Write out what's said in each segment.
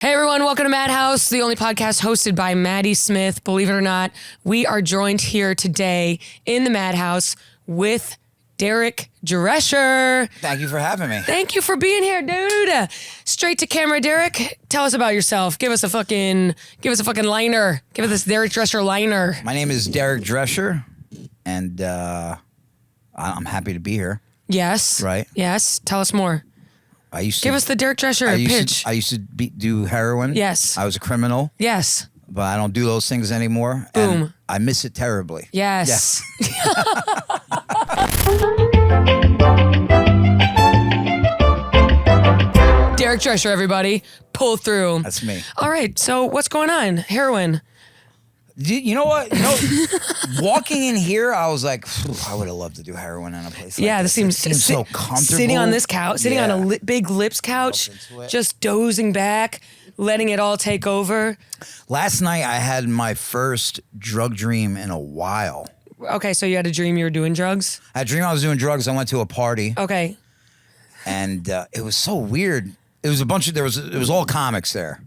Hey everyone, welcome to Madhouse, the only podcast hosted by Maddie Smith. Believe it or not, we are joined here today in the Madhouse with Derek Drescher. Thank you for having me. Thank you for being here, dude. Straight to camera, Derek. Tell us about yourself. Give us a fucking liner. Give us this Derek Drescher liner. My name is Derek Drescher, and I'm happy to be here. Yes. Right. Yes. Tell us more. Give us the Derek Drescher pitch. I used to do heroin. Yes. I was a criminal. Yes. But I don't do those things anymore. Boom. And I miss it terribly. Yes. Derek Drescher, everybody. Pull through. That's me. All right. So what's going on? Heroin. You know what? Walking in here, I was like, I would have loved to do heroin in a place like this this. seems so comfortable. Sitting on this couch, sitting on a big lips couch, Into it. just dozing back, letting it all take over. Last night, I had my first drug dream in a while. Okay, so you had a dream you were doing drugs? I had a dream I was doing drugs. I went to a party. Okay. And it was so weird. It was it was all comics there.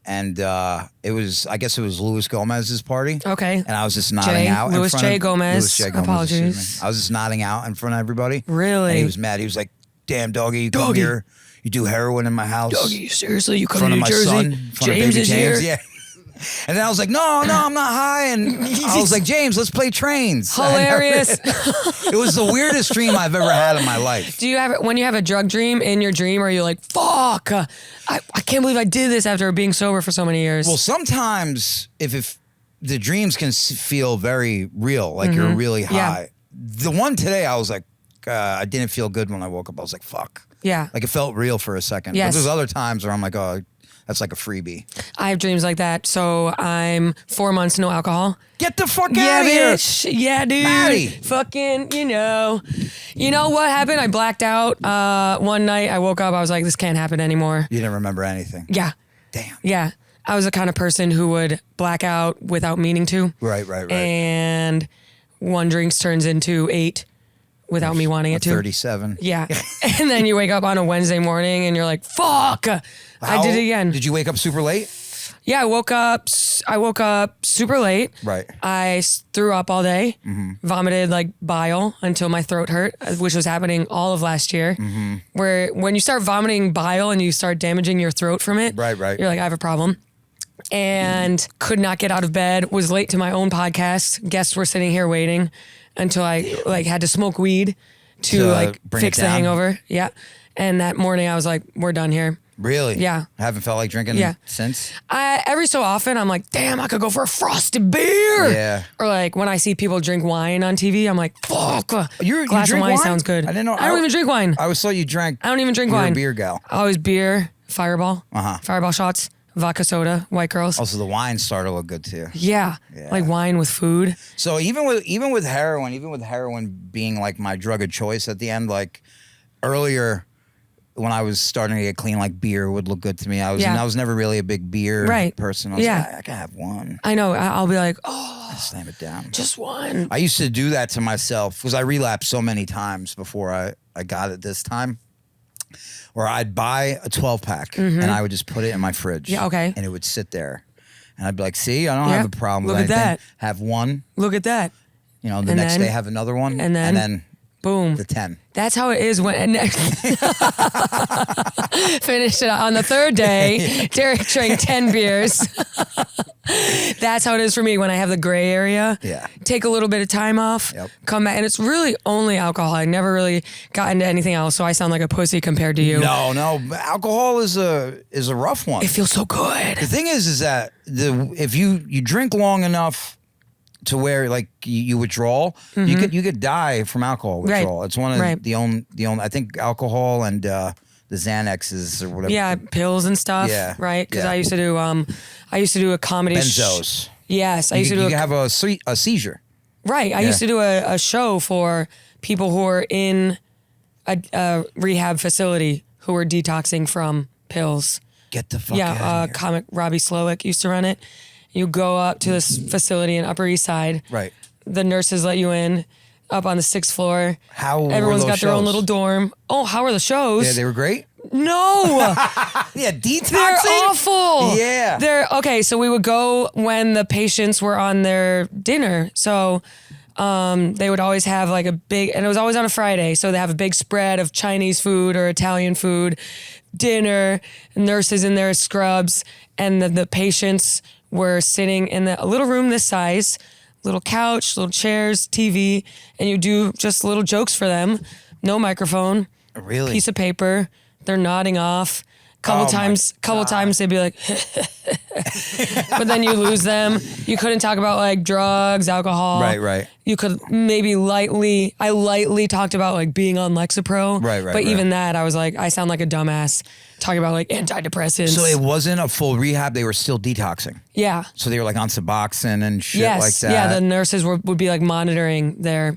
And I guess it was Luis Gomez's party. Okay. And I was just nodding out. Louis J. Gomez. Louis J. Gomez. Apologies. I was just nodding out in front of everybody. Really? And he was mad. He was like, damn, doggy, you come here. You do heroin in my house. Doggy, seriously, you in come front to of New my Jersey? son. In front of James baby is here? Yeah. And then I was like, no, I'm not high. And I was like, James, let's play trains. Hilarious. It was the weirdest dream I've ever had in my life. Do you have when you have a drug dream in your dream, are you like, fuck, I can't believe I did this after being sober for so many years? Well, sometimes if the dreams can feel very real, like you're really high. Yeah. The one today, I was like, I didn't feel good when I woke up. I was like, fuck. Yeah. Like it felt real for a second. Yes. But there's other times where I'm like, oh, that's like a freebie. I have dreams like that. So I'm 4 months no alcohol. Get the fuck out of here. Bitch. Yeah, dude. Maddy. Fucking, you know what happened? I blacked out one night. I woke up. I was like, this can't happen anymore. You didn't remember anything. Yeah. Damn. Yeah. I was the kind of person who would black out without meaning to. Right. And one drink turns into 8 without me wanting it to. 37. Yeah. And then you wake up on a Wednesday morning and you're like, fuck, I did it again. Did you wake up super late? Yeah, I woke up super late. Right. I threw up all day, vomited like bile until my throat hurt, which was happening all of last year. Where when you start vomiting bile and you start damaging your throat from it, Right. you're like, I have a problem. And could not get out of bed, was late to my own podcast. Guests were sitting here waiting until I like had to smoke weed to like fix the hangover. Yeah. And that morning I was like, we're done here. Really? Yeah. I haven't felt like drinking since? Every so often I'm like, damn, I could go for a frosted beer. Yeah. Or like when I see people drink wine on TV, I'm like, fuck. You glass drink of wine wine? sounds good. I didn't know. I don't even drink wine. I always thought you drank. I don't even drink You're wine. a beer gal. Always beer, Fireball. Uh-huh. Fireball shots, vodka soda, white girls. Also, the wine started to look good too. Yeah. Like wine with food. So even with heroin being like my drug of choice at the end, like earlier when I was starting to get clean, like beer would look good to me. I was never really a big beer person. I was like, I can have one. I know. I'll be like, oh, slam it down. just one. I used to do that to myself because I relapsed so many times before I got it this time. Where I'd buy a 12-pack and I would just put it in my fridge. Yeah, okay. And it would sit there. And I'd be like, see, I don't have a problem with Look at anything. that. Have one. Look at that. You know, the And next then- day have another one. and then boom. the 10. That's how it is when finished it on the third day. Derek drank 10 beers. That's how it is for me when I have the gray area. Yeah. Take a little bit of time off, come back, and it's really only alcohol. I never really got into anything else, so I sound like a pussy compared to you. No, alcohol is a rough one. It feels so good. The thing is that if you drink long enough to where like you withdraw, you could die from alcohol withdrawal. Right. It's one of the only I think alcohol and the Xanaxes or whatever. Yeah, pills and stuff. Yeah. Right. Because Yeah. I used to do a comedy. Benzos. Yes, I used to do. You have a seizure. Right. I used to do a show for people who are in a rehab facility who were detoxing from pills. Get the fuck out of here. Comic Robbie Slowick used to run it. You go up to this facility in Upper East Side. Right. The nurses let you in up on the 6th floor. How Everyone's were those got their own shows? little dorm. Oh, how are the shows? Yeah, they were great. No. Yeah, detoxing? They're awful. Yeah. Okay, so we would go when the patients were on their dinner. So they would always have like a big, and it was always on a Friday. So they have a big spread of Chinese food or Italian food, dinner, nurses in their scrubs, and the patients were sitting in a little room this size, little couch, little chairs, TV, and you do just little jokes for them. No microphone. Really? Piece of paper. They're nodding off. Couple times they'd be like, but then you lose them. You couldn't talk about like drugs, alcohol. Right. You could maybe I lightly talked about like being on Lexapro. Right. But even that, I was like, I sound like a dumbass talking about like antidepressants. So it wasn't a full rehab. They were still detoxing. Yeah. So they were like on Suboxone and shit like that. Yeah. The nurses would be like monitoring their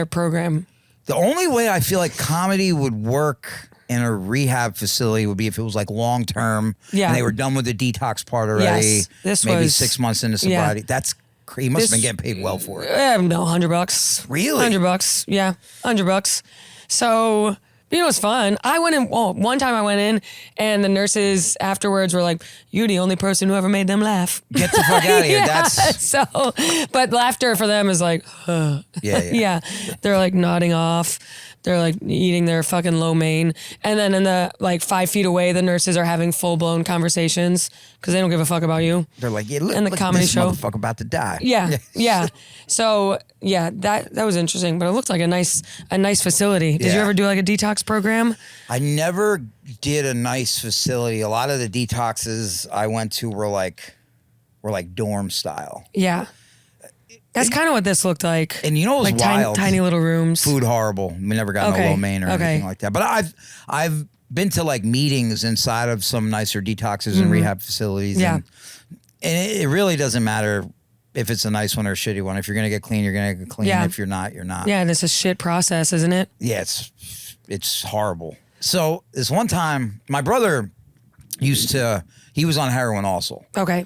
program. The only way I feel like comedy would work in a rehab facility would be if it was like long term. Yeah. And they were done with the detox part already. Yes. This maybe was 6 months into sobriety. That's crazy. He must have been getting paid well for it. No, $100. Really? $100. Yeah, $100. So, you know, it was fun. I went in, one time I went in and the nurses afterwards were like, "You're the only person who ever made them laugh." Get the fuck out of here. Yeah, so, but laughter for them is like, yeah. They're like nodding off. They're like eating their fucking lo mein. And then in the like 5 feet away, the nurses are having full blown conversations because they don't give a fuck about you. They're like, yeah, look, and the comedy this show. motherfucker about to die. Yeah. So yeah, that was interesting, but it looked like a nice facility. Did you ever do like a detox program? I never did a nice facility. A lot of the detoxes I went to were like dorm style. Yeah. That's kind of what this looked like. And you know what was like wild? Tiny little rooms. Food horrible. We never got no lo mein or anything like that. But I've been to like meetings inside of some nicer detoxes and rehab facilities. Yeah. And it really doesn't matter if it's a nice one or a shitty one. If you're gonna get clean, you're gonna get clean. If you're not, you're not. Yeah, this is a shit process, isn't it? Yeah, it's horrible. So this one time, my brother he was on heroin also. Okay.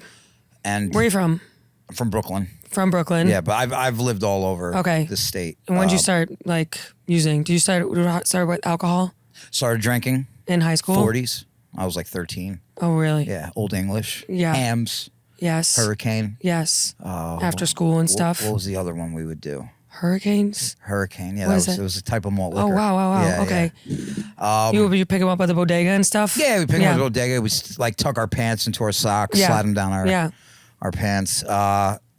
And where are you from? I'm from Brooklyn. From Brooklyn. Yeah, but I've lived all over the state. And when did you start like using? Did you start with alcohol? Started drinking in high school. 40s. I was like 13. Oh really? Yeah, Old English. Yeah. Hams. Yes. Hurricane. Yes. After school and stuff. What was the other one we would do? Hurricanes. Hurricane. Yeah, it was a type of malt liquor. Oh wow. Yeah, okay. Yeah. You pick them up at the bodega and stuff. Yeah, we pick them up at the bodega. We like tuck our pants into our socks, slide them down our pants.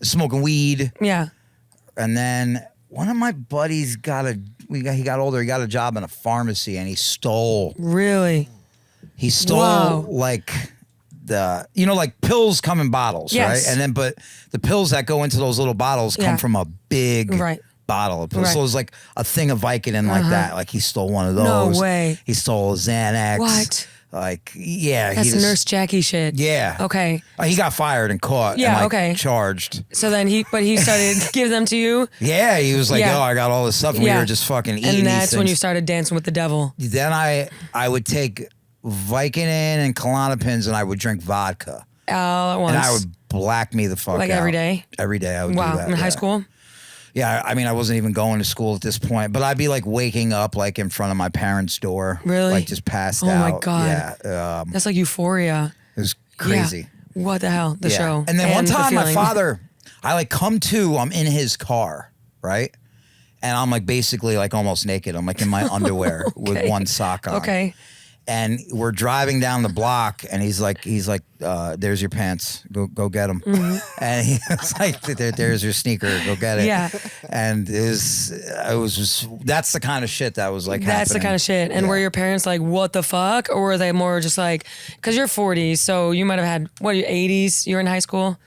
Smoking weed. Yeah. And then one of my buddies he got older. He got a job in a pharmacy and he stole. Really? He stole like like pills come in bottles, right? And then, but the pills that go into those little bottles come from a big bottle of pills. So it was like a thing of Vicodin like that. Like he stole one of those. No way. He stole a Xanax. What? Like, yeah. That's Nurse Jackie shit. Yeah. Okay. He got fired and caught. Yeah, and charged. So then he started to give them to you? Yeah, he was like, I got all this stuff. And we were just fucking eating And that's these when things. you started dancing with the devil. Then I would take Vicodin and Klonopins and I would drink vodka. All at once. And I would black me the fuck out. Like every day? Every day I would do that. In high school? Yeah, I mean, I wasn't even going to school at this point, but I'd be like waking up like in front of my parents' door. Like just passed out. Oh my God. Yeah. That's like euphoria. It was crazy. Yeah. What the hell? The show. And then one time my father, I'm in his car, right? And I'm like basically like almost naked. I'm like in my underwear with one sock on. Okay. And we're driving down the block, and he's like, "There's your pants. Go get them." And he was like, "There's your sneaker. Go get it." Yeah. And it was just, that's the kind of shit that was like happening. That's the kind of shit. And were your parents like, "What the fuck," or were they more just like, because you're 40, so you might have had what, your 80s? You were in high school.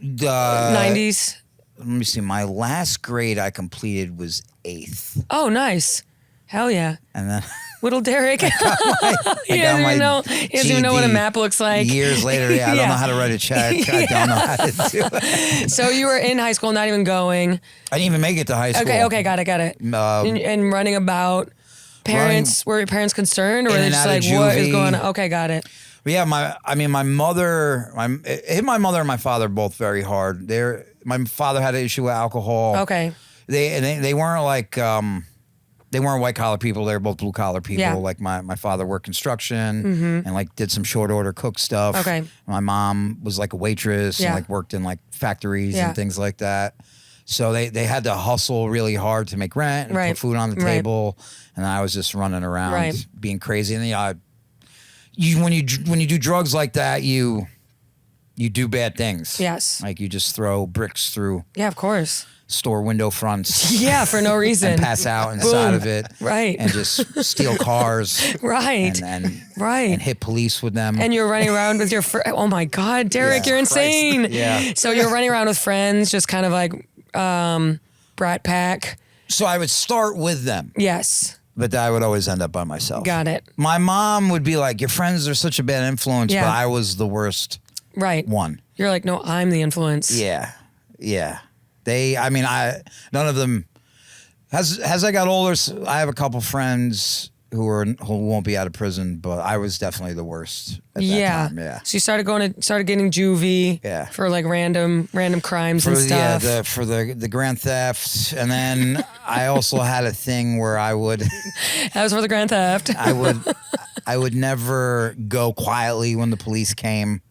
90s. Let me see. My last grade I completed was 8th. Oh, nice. Hell yeah. And then. Little Derek. He doesn't even know what a map looks like. Years later, I don't know how to write a check. I don't know how to do it. So you were in high school, not even going. I didn't even make it to high school. Okay, got it. And running about. Were your parents concerned, or were they just like, what is going on? Okay, got it. But yeah, my mother it hit my mother and my father both very hard. My father had an issue with alcohol. Okay. They weren't like. they weren't white collar people. They were both blue collar people. Yeah. Like my father worked construction and like did some short order cook stuff. Okay. My mom was like a waitress and like worked in like factories and things like that. So they had to hustle really hard to make rent and put food on the table. And I was just running around being crazy. And when you do drugs like that, you do bad things. Yes. Like you just throw bricks through. Yeah, of course. Store window fronts. Yeah, for no reason. And pass out inside of it. Right. And just steal cars. Right. And hit police with them. And you're running around with your oh my God, Derek, you're insane. Yeah. So you're running around with friends, just kind of like brat pack. So I would start with them. Yes. But I would always end up by myself. Got it. My mom would be like, your friends are such a bad influence, but I was the worst one. You're like, no, I'm the influence. Yeah. Yeah. None of them, as I got older, I have a couple friends who won't be out of prison, but I was definitely the worst at that time. Yeah. So you started getting juvie for like random crimes and stuff. Yeah, for the grand theft. And then I also had a thing where I would That was for the grand theft. I would never go quietly when the police came.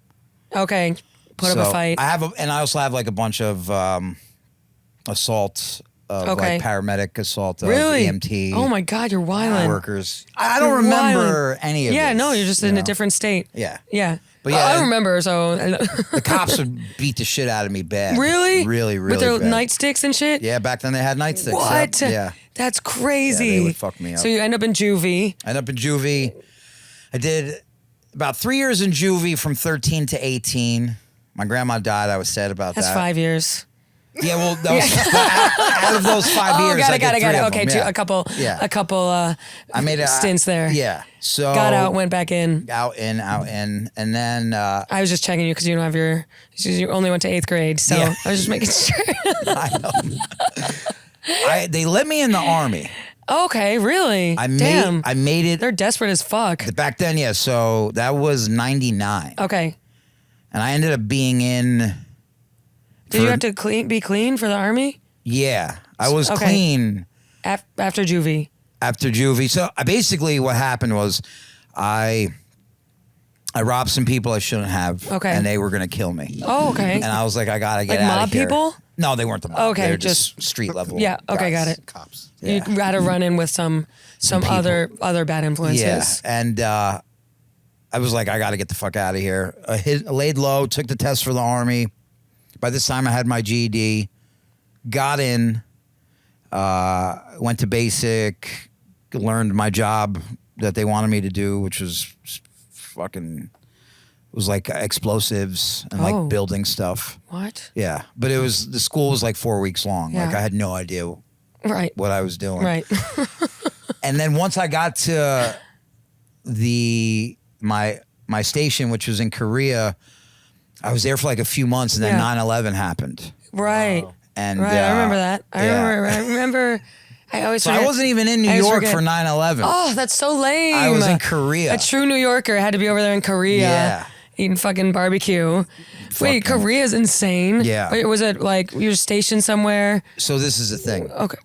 Okay. Put up a fight. And I also have like a bunch of assault of like paramedic assault of EMT. Oh my God, you're wilding. Workers. I don't remember any of it. Yeah, no, you're just in a different state. Yeah. Yeah. But yeah, I don't remember, so the cops would beat the shit out of me bad. Really? Really, really with their bad. nightsticks and shit? Yeah, back then they had nightsticks. What? Yeah. That's crazy. Yeah, they would fuck me up. So you end up in juvie. I ended up in juvie. I did about 3 years in juvie from 13 to 18. My grandma died. I was sad about that. That's 5 years. Yeah, well, that was, out of those 5 years, got I it. did three of Okay, them. a couple I made stints there. Yeah, so got out, went back in. Out in, and then I was just checking you because you don't have you only went to 8th grade, so I was just making sure. I know. They let me in the Army. Okay, really? Damn. I made it. They're desperate as fuck. Back then, yeah. So that was 99. Okay. And I ended up being in. Did you have to be clean for the Army? Yeah, I was clean. After juvie. After juvie. So basically what happened was I robbed some people I shouldn't have. Okay. And they were going to kill me. Oh, okay. And I was like, I got to get like out of here. Mob people? No, they weren't the mob. Okay. They were just street level Yeah. Okay. guys. Got it. Cops. Yeah. You got to run in with some other bad influences. Yeah. And I was like, I got to get the fuck out of here. I laid low, took the test for the Army. By this time, I had my GED, got in, went to basic, learned my job that they wanted me to do, which was fucking, it was like explosives and like building stuff. What? Yeah. But the school was like 4 weeks long. Yeah. Like I had no idea what I was doing. Right. And then once I got to my station, which was in Korea, I was there for like a few months, and then 9/11 happened. Right. Wow. And I remember that. I remember. I always forget. I wasn't even in New York for 9/11. Oh, that's so lame. I was in Korea. A true New Yorker had to be over there in Korea. Yeah. Eating fucking barbecue. Wait, Korea's insane. Yeah. Wait, was it like you were stationed somewhere? So this is the thing. Okay.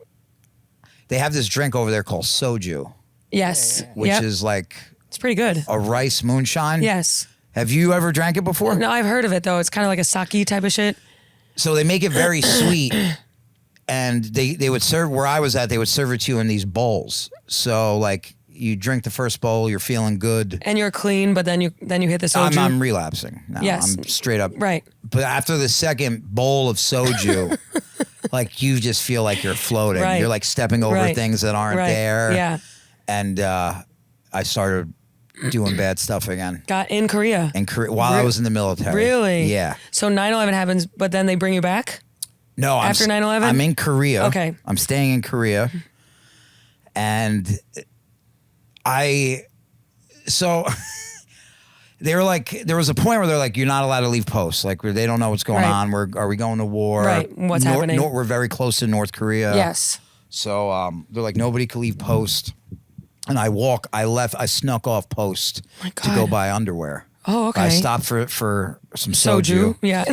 They have this drink over there called soju. Yes. Which is like. It's pretty good. A rice moonshine. Yes. Have you ever drank it before? No, I've heard of it though. It's kind of like a sake type of shit. So they make it very sweet, and they would serve where I was at. They would serve it to you in these bowls. So like you drink the first bowl, you're feeling good, and you're clean. But then you hit the soju. I'm relapsing. No, yes, I'm straight up right. But after the second bowl of soju, like you just feel like you're floating. Right. You're like stepping over things that aren't there. Yeah. And I started doing bad stuff again. Got in Korea. While I was in the military. Really? Yeah. So 9/11 happens, but then they bring you back? No. After 9/11? I'm in Korea. Okay. I'm staying in Korea. And so they were like, there was a point where they're like, you're not allowed to leave post. Like they don't know what's going on. Are we going to war? Right. What's happening? We're very close to North Korea. Yes. So they're like, nobody can leave post. And I snuck off post to go buy underwear. Oh, okay. I stopped for some soju. Yeah.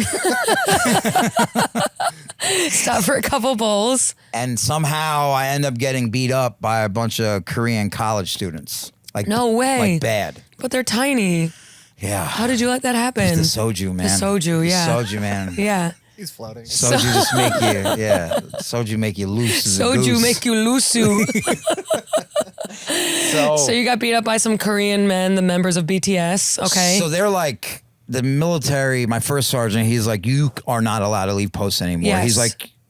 Stop for a couple bowls. And somehow I end up getting beat up by a bunch of Korean college students. Like, no way. Like bad. But they're tiny. Yeah. How did you let that happen? It's the soju, man. The soju, yeah. The soju, man. Yeah. He's floating. Soju just make you, Soju make you loose as a goose. Soju make you loosu. So you got beat up by some Korean men, the members of BTS. Okay. So they're like, the military, my first sergeant, he's like, you are not allowed to leave posts anymore. Yes.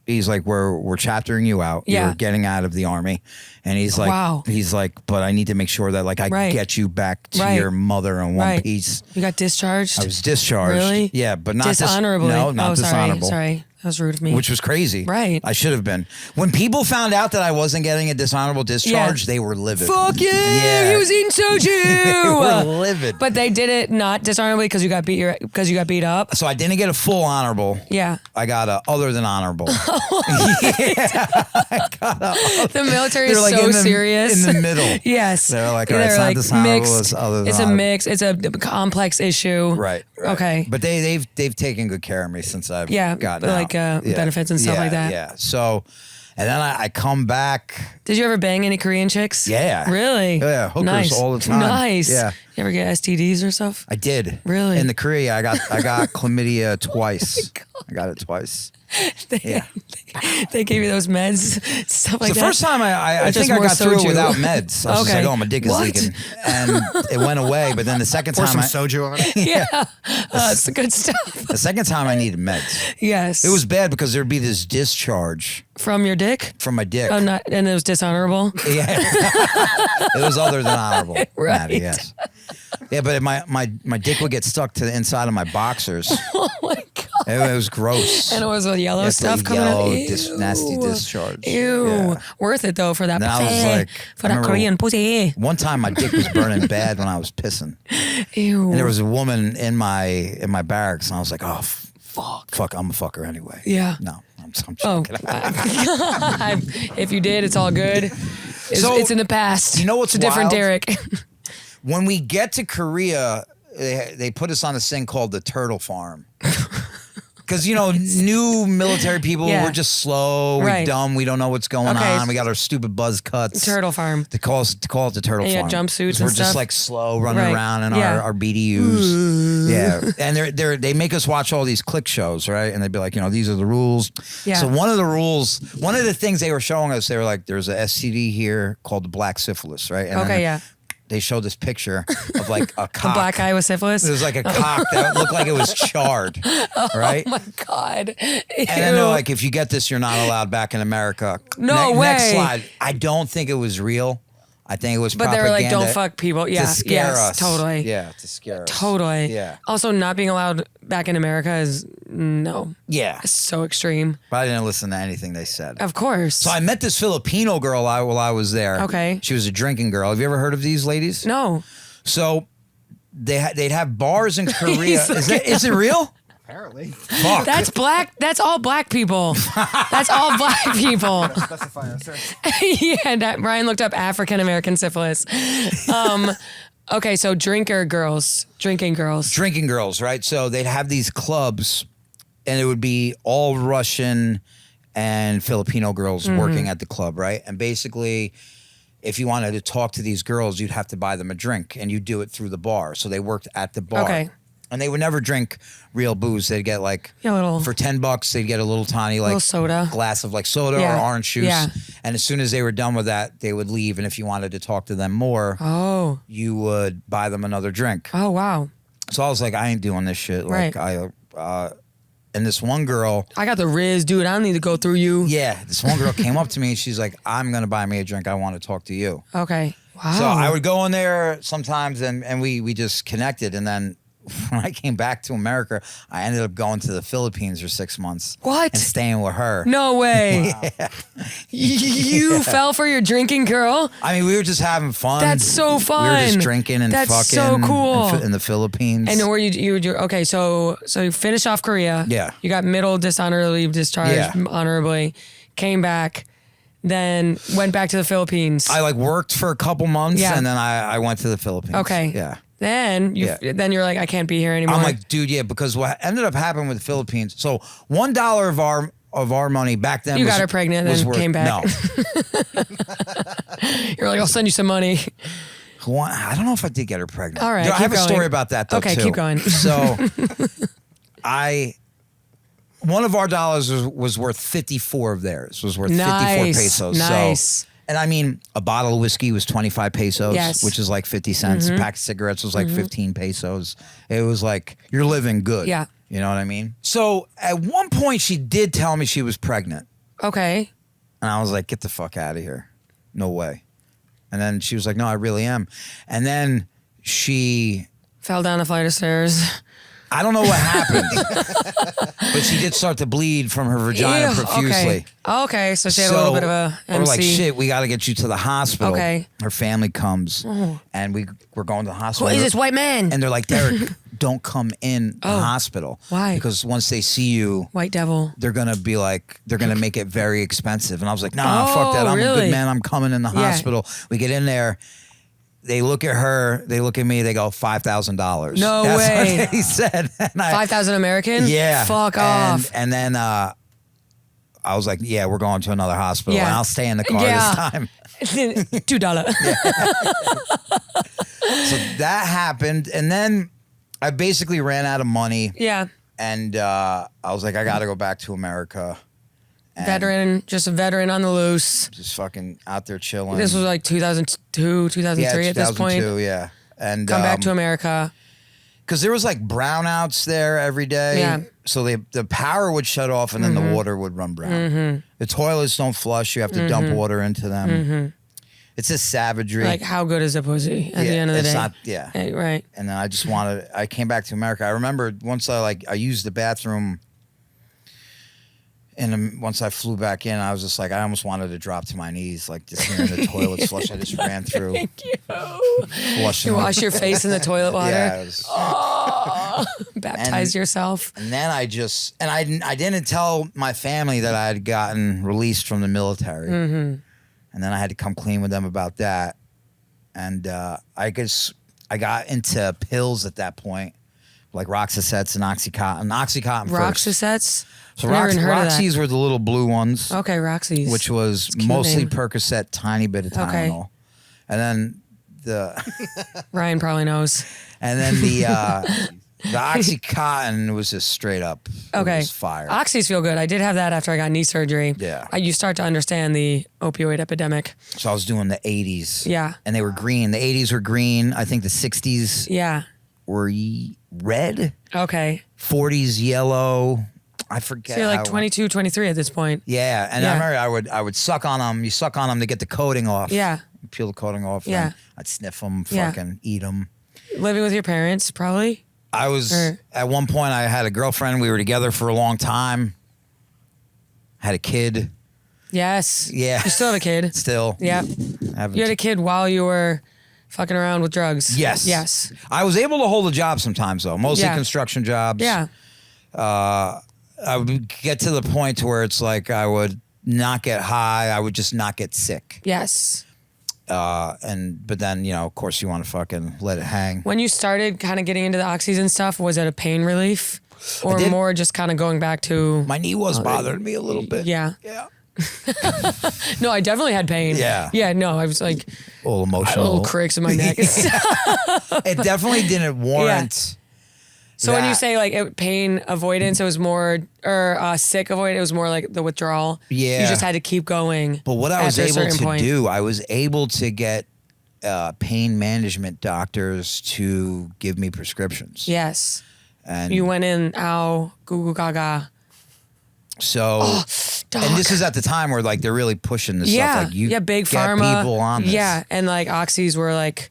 He's like, we're chaptering you out. Yeah. You're getting out of the army. And he's like, wow. He's like, but I need to make sure that like I get you back to your mother in one piece. You got discharged? I was discharged. Really? Yeah, but not dishonorably. No, not dishonorable. Sorry. That was rude of me. Which was crazy. Right. I should have been. When people found out that I wasn't getting a dishonorable discharge, they were livid. Fuck you! Yeah. He was eating soju. They were livid. But they did it not dishonorably because you got beat up. So I didn't get a full honorable. Yeah. I got a other than honorable. The military is like so serious. In the middle. Yes. They're like, all right, it's not dishonorable. Mixed. It's other than It's honorable. a mix. It's a complex issue. Right. Okay. But they've taken good care of me since I've gotten out. Benefits and stuff like that. Yeah. So, and then I come back. Did you ever bang any Korean chicks? Yeah. Really? Yeah. Hookers nice. all the time. Nice. Yeah. You ever get STDs or stuff? I did. Really? In the Korea, I got chlamydia twice. I got it twice. They gave you those meds, stuff like that. The first time I think I got through it without meds. I was just like, oh, my dick is leaking. And it went away. But then the second time. Pour some soju on it. Yeah. It's the good stuff. The second time I needed meds. Yes. It was bad because there'd be this discharge. From your dick? From my dick. Oh, not, and it was dishonorable? Yeah. It was other than honorable. Right. Maddy, yes. Yeah, but my dick would get stuck to the inside of my boxers. Oh, my God. It was gross. And it was with yellow stuff coming out. Nasty discharge. Ew. Yeah. Worth it, though, for that pussy. I was like, for that Korean pussy. One time my dick was burning bad when I was pissing. Ew. And there was a woman in my barracks, and I was like, oh, fuck, I'm a fucker anyway. Yeah. No, I'm joking. If you did, it's all good. It's in the past. You know what's a different wild? Derek. When we get to Korea, they put us on this thing called the Turtle Farm. Because, new military people, we're just slow, we're dumb, we don't know what's going on. We got our stupid buzz cuts. Turtle Farm. They call it the Turtle Farm. Yeah, jumpsuits and we're stuff. just like slow running around in our BDUs. Yeah. And they make us watch all these click shows, right? And they'd be like, these are the rules. Yeah. So one of the things they were showing us, they were like, there's a STD here called the black syphilis, right? And they showed this picture of like a cock. A black guy with syphilis? It was like a cock that looked like it was charred, right? Oh, my God. Ew. And then they're like, if you get this, you're not allowed back in America. No way. Next slide. I don't think it was real. I think it was propaganda. But they were like, don't fuck people. Yeah. To scare us. Totally. Yeah, to scare us. Totally. Yeah. Also, not being allowed back in America is no. Yeah. It's so extreme. But I didn't listen to anything they said. Of course. So I met this Filipino girl while I was there. Okay. She was a drinking girl. Have you ever heard of these ladies? No. So they'd have bars in Korea. Is it real? Apparently. Fuck. That's black. That's all black people. That's all black people. Specify, sir. Yeah, Brian looked up African American syphilis. Okay, so drinking girls. Drinking girls, right? So they'd have these clubs, and it would be all Russian and Filipino girls working at the club, right? And basically, if you wanted to talk to these girls, you'd have to buy them a drink, and you do it through the bar. So they worked at the bar. Okay. And they would never drink real booze. They'd get like, for $10, they'd get a little tiny like soda glass of like soda or orange juice. Yeah. And as soon as they were done with that, they would leave. And if you wanted to talk to them more, you would buy them another drink. Oh, wow. So I was like, I ain't doing this shit. Like and this one girl, I got the Riz, dude. I don't need to go through you. Yeah, this one girl came up to me and she's like, I'm gonna buy me a drink. I want to talk to you. Okay. Wow. So I would go in there sometimes and we just connected. And then when I came back to America, I ended up going to the Philippines for 6 months. What? And staying with her. No way. Yeah. You fell for your drinking girl? I mean, we were just having fun. That's so fun. We were just drinking and fucking. That's so cool. In the Philippines. And were you okay, so you finished off Korea. Yeah. You got middle dishonorably discharged honorably, came back, then went back to the Philippines. I like worked for a couple months and then I went to the Philippines. Okay. Yeah. Then then you're like, I can't be here anymore. I'm like, dude, yeah, because what ended up happening with the Philippines. So $1 of our money back then. You got her pregnant and then came back. No, you're like, I'll send you some money. I don't know if I did get her pregnant. All right, I have going. a story about that though. Okay, too. keep going. So one of our dollars was worth 54 of theirs. Was worth 54 pesos. Nice. So, and I mean, a bottle of whiskey was 25 pesos, yes. which is like 50 cents. A pack of cigarettes was like 15 pesos. It was like, you're living good. Yeah. You know what I mean? So at one point, she did tell me she was pregnant. Okay. And I was like, get the fuck out of here. No way. And then she was like, no, I really am. And then she fell down a flight of stairs. I don't know what happened, but she did start to bleed from her vagina profusely. Okay, so she had a little bit of a MC. We're like, shit, we got to get you to the hospital. Okay. Her family comes, and we're going to the hospital. Who is this white man? And they're like, Derek, don't come in the hospital. Why? Because once they see you, white devil, they're going to be like, they're going to make it very expensive. And I was like, nah, fuck that. I'm a good man. I'm coming in the hospital. We get in there. They look at her, they look at me, they go, $5,000. No way. That's what he said. 5,000 American? Yeah. Fuck off. And then I was like, yeah, we're going to another hospital, and I'll stay in the car this time. $2. So that happened, and then I basically ran out of money. Yeah. And I was like, I got to go back to America. Just a veteran on the loose. Just fucking out there chilling. This was like 2002, 2003 at this point. Yeah. And come back to America. Because there was like brownouts there every day. Yeah. So the power would shut off and then the water would run brown. The toilets don't flush. You have to dump water into them. It's just savagery. Like, how good is a pussy at the end of the day? Not, yeah. Right. And then I came back to America. I remember once I used the bathroom. And once I flew back in, I was just like, I almost wanted to drop to my knees, like just hearing the toilets flush. I just ran through. Thank you. Flushing. You wash your face in the toilet water. Yeah. Baptize yourself. And then I didn't tell my family that I had gotten released from the military. And then I had to come clean with them about that. And I guess I got into pills at that point, like Roxasets and OxyContin. OxyContin first. Roxasets? So Roxy's were the little blue ones. Okay, Roxy's. Which was mostly Percocet, tiny bit of Tylenol. And then Ryan probably knows. And then the OxyContin was just straight up. Okay. It was fire. Oxys feel good. I did have that after I got knee surgery. Yeah. You start to understand the opioid epidemic. So I was doing the 80s. Yeah. And they were green. The 80s were green. I think the 60s were red. Okay. 40s yellow. I forget. So you're like 22, 23 at this point. Yeah. And I remember I would suck on them. You suck on them to get the coating off. Yeah. You peel the coating off. Yeah. And I'd sniff them, fucking eat them. Living with your parents, probably? I was, at one point, I had a girlfriend. We were together for a long time. Had a kid. Yes. Yeah. You still have a kid. Still. Yeah. You had a kid while you were fucking around with drugs. Yes. Yes. I was able to hold a job sometimes, though. Mostly construction jobs. Yeah. I would get to the point where it's like I would not get high. I would just not get sick. Yes. But then, of course you want to fucking let it hang. When you started kind of getting into the oxys and stuff, was it a pain relief or more just kind of going back to... My knee was bothering me a little bit. Yeah. Yeah. No, I definitely had pain. Yeah. Yeah, no, I was like... A little emotional. Little cricks in my neck. It definitely didn't warrant... So when you say like pain avoidance, it was more, or sick avoidance, it was more like the withdrawal. Yeah. You just had to keep going. But what I was able to do, I was able to get pain management doctors to give me prescriptions. Yes. And you went in, ow, goo goo gaga. So, and this is at the time where like they're really pushing this stuff. Like you big get pharma. people on this. Yeah, and like oxys were like,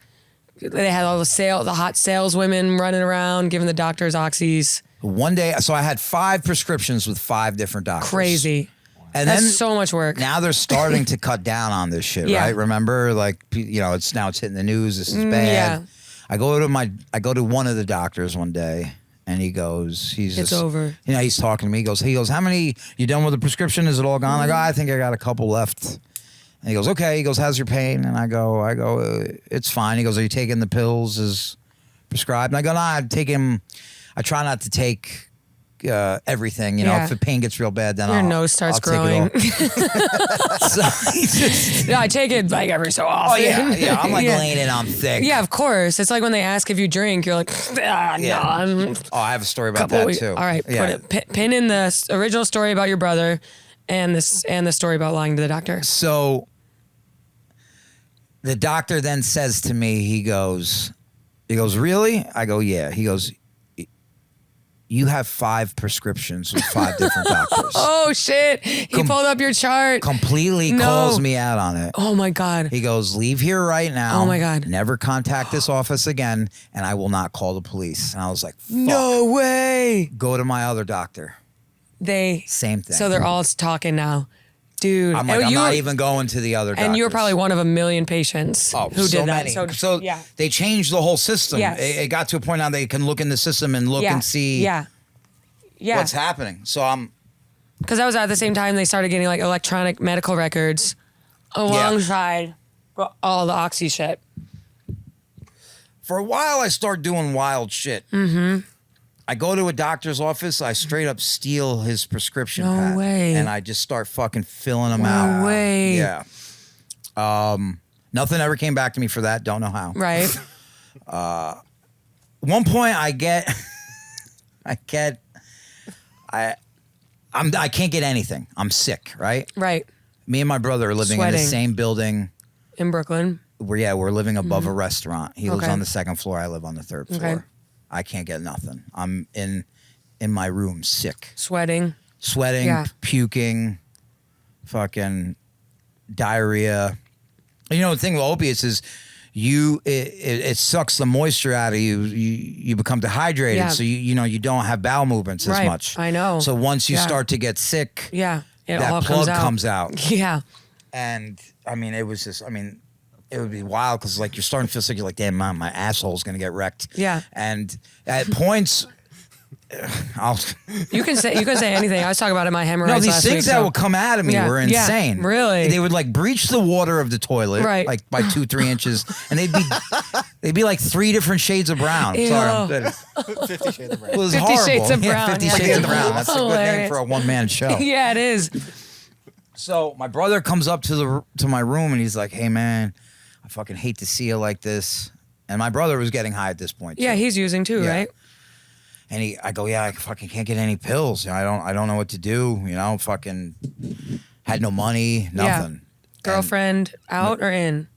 they had all the hot saleswomen running around giving the doctors oxys. One day, so I had 5 prescriptions with 5 different doctors. Crazy. And that's then so much work. Now they're starting to cut down on this shit, right? Remember, like it's hitting the news. This is bad. Yeah. I go to one of the doctors one day, and it's over. He's talking to me. He goes, how many? You done with the prescription? Is it all gone? I go, I think I got a couple left. And he goes, okay. He goes, how's your pain? And I go, it's fine. He goes, are you taking the pills as prescribed? And I go, nah, I try not to take everything, you know. If the pain gets real bad, then your nose starts growing. So yeah, I take it like every so often. Oh yeah. I'm like laying it on thick. Yeah, of course. It's like when they ask if you drink, you're like, no. I have a story about that too. All right, pin in the original story about your brother, and the story about lying to the doctor. So the doctor then says to me, he goes, really? I go, yeah. He goes, you have 5 prescriptions with 5 different doctors. Oh, shit. He pulled up your chart. Completely calls me out on it. Oh, my God. He goes, leave here right now. Oh, my God. Never contact this office again, and I will not call the police. And I was like, fuck. No way. Go to my other doctor. Same thing. So they're all talking now. Dude. I'm like, I'm not even going to the other doctors. And you were probably one of a million patients who did that. Many. So they changed the whole system. Yes. It got to a point now they can look in the system and look and see what's happening. So I'm... Because that was at the same time they started getting like electronic medical records alongside all the oxy shit. For a while, I start doing wild shit. Mm-hmm. I go to a doctor's office. I straight up steal his prescription pad. No way. And I just start fucking filling them out. No way. Yeah. Nothing ever came back to me for that. Don't know how. Right. One point I can't get anything. I'm sick, right? Right. Me and my brother are living in the same building. In Brooklyn? We're living above a restaurant. He lives on the 2nd floor. I live on the 3rd floor. Okay. I can't get nothing. I'm in my room sick. Sweating, puking, fucking diarrhea. You know, the thing with opiates is it sucks the moisture out of you. You become dehydrated, so you don't have bowel movements as much. I know. So once you start to get sick, it that all plug comes out. Yeah. And I mean, it was just, it would be wild because like you're starting to feel sick. You're like, damn, my asshole's gonna get wrecked. Yeah. And at points, you can say anything. I was talking about it in my hemorrhoids last week. No, these things that would come out of me were insane. Really? They would like breach the water of the toilet, like by 2-3 inches, and they'd be like 3 different shades of brown. Ew. Sorry, 50 Shades of Brown. It was 50 horrible. Shades of Brown. 50 Shades of Brown. That's a good name for a one-man show. Yeah, it is. So my brother comes up to my room and he's like, "Hey man, I fucking hate to see you like this." And my brother was getting high at this point. Yeah, too. he's using too, right? And I go, yeah, I fucking can't get any pills. You know, I don't know what to do. You know, fucking had no money, nothing. Yeah. Girlfriend out or in?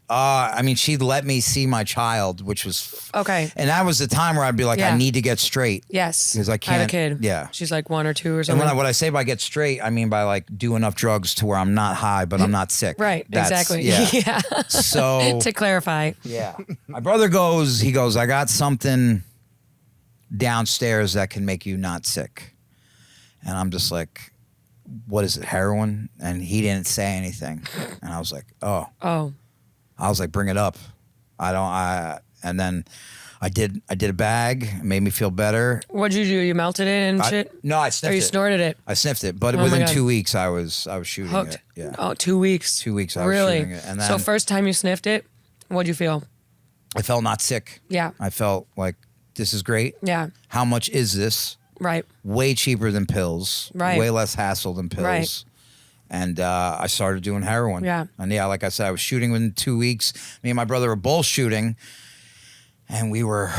I mean, she'd let me see my child, which was okay. And that was the time where I'd be like, I need to get straight. Yes, because I can't. I have a kid. Yeah, she's like 1 or 2 or something. And when I say by get straight, I mean by like do enough drugs to where I'm not high, but I'm not sick. Right. Exactly. Yeah. So to clarify. Yeah. My brother goes. He goes, I got something downstairs that can make you not sick. And I'm just like, what is it, heroin? And he didn't say anything. And I was like, oh. I was like, bring it up. And then I did a bag. It made me feel better. What'd you do? You melted it and shit? No, I sniffed it. Or you snorted it? I sniffed it, but within 2 weeks I was shooting hooked. it. Yeah. Oh, 2 weeks. 2 weeks I was shooting it. And then, so first time you sniffed it, what'd you feel? I felt not sick. Yeah. I felt like, this is great. Yeah. How much is this? Right. Way cheaper than pills. Right. Way less hassle than pills. Right. And I started doing heroin. Yeah. And like I said, I was shooting within 2 weeks. Me and my brother were both shooting. And we were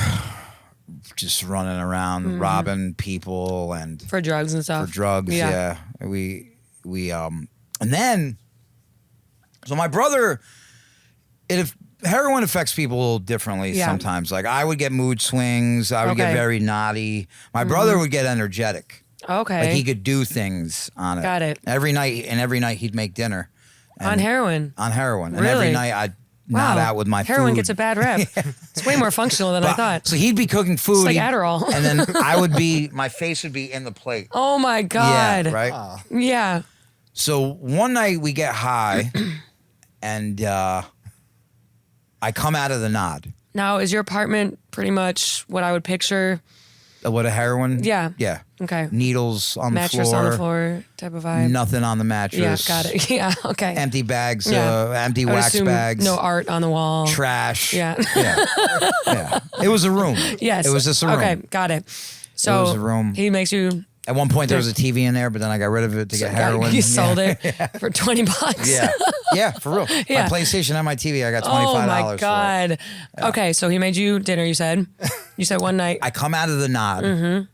just running around, robbing people and for drugs and stuff. For drugs, yeah. We and then, so my brother, heroin affects people a little differently sometimes. Like I would get mood swings. I would get very naughty. My brother would get energetic. Okay. Like he could do things on it. Got it. Every night he'd make dinner. On heroin? On heroin. Really? And every night I'd nod out with my heroin food. Gets a bad rep. It's way more functional than I thought. So he'd be cooking food. It's like Adderall. And then my face would be in the plate. Oh my God. Yeah, right? Yeah. So one night we get high and I come out of the nod. Now, is your apartment pretty much what I would picture? What, a heroin? Yeah. Yeah. Okay. Needles on Mattress the floor. on the floor type of vibe. Nothing on the mattress. Yeah, got it. Yeah, okay. Empty bags, Yeah. empty I would wax assume bags. no art on the wall. Trash. Yeah. Yeah. Yeah. It was a room. Yes. It was just a room. Okay, got it. So It was a room. he makes you... At one point, there was a TV in there, but then I got rid of it to get heroin. You sold Yeah. it for $20. Yeah. Yeah, for real. Yeah. My PlayStation and my TV, I got $25 Oh my for it. God. Okay, so he made you dinner, you said. You said one night. I come out of the nod, and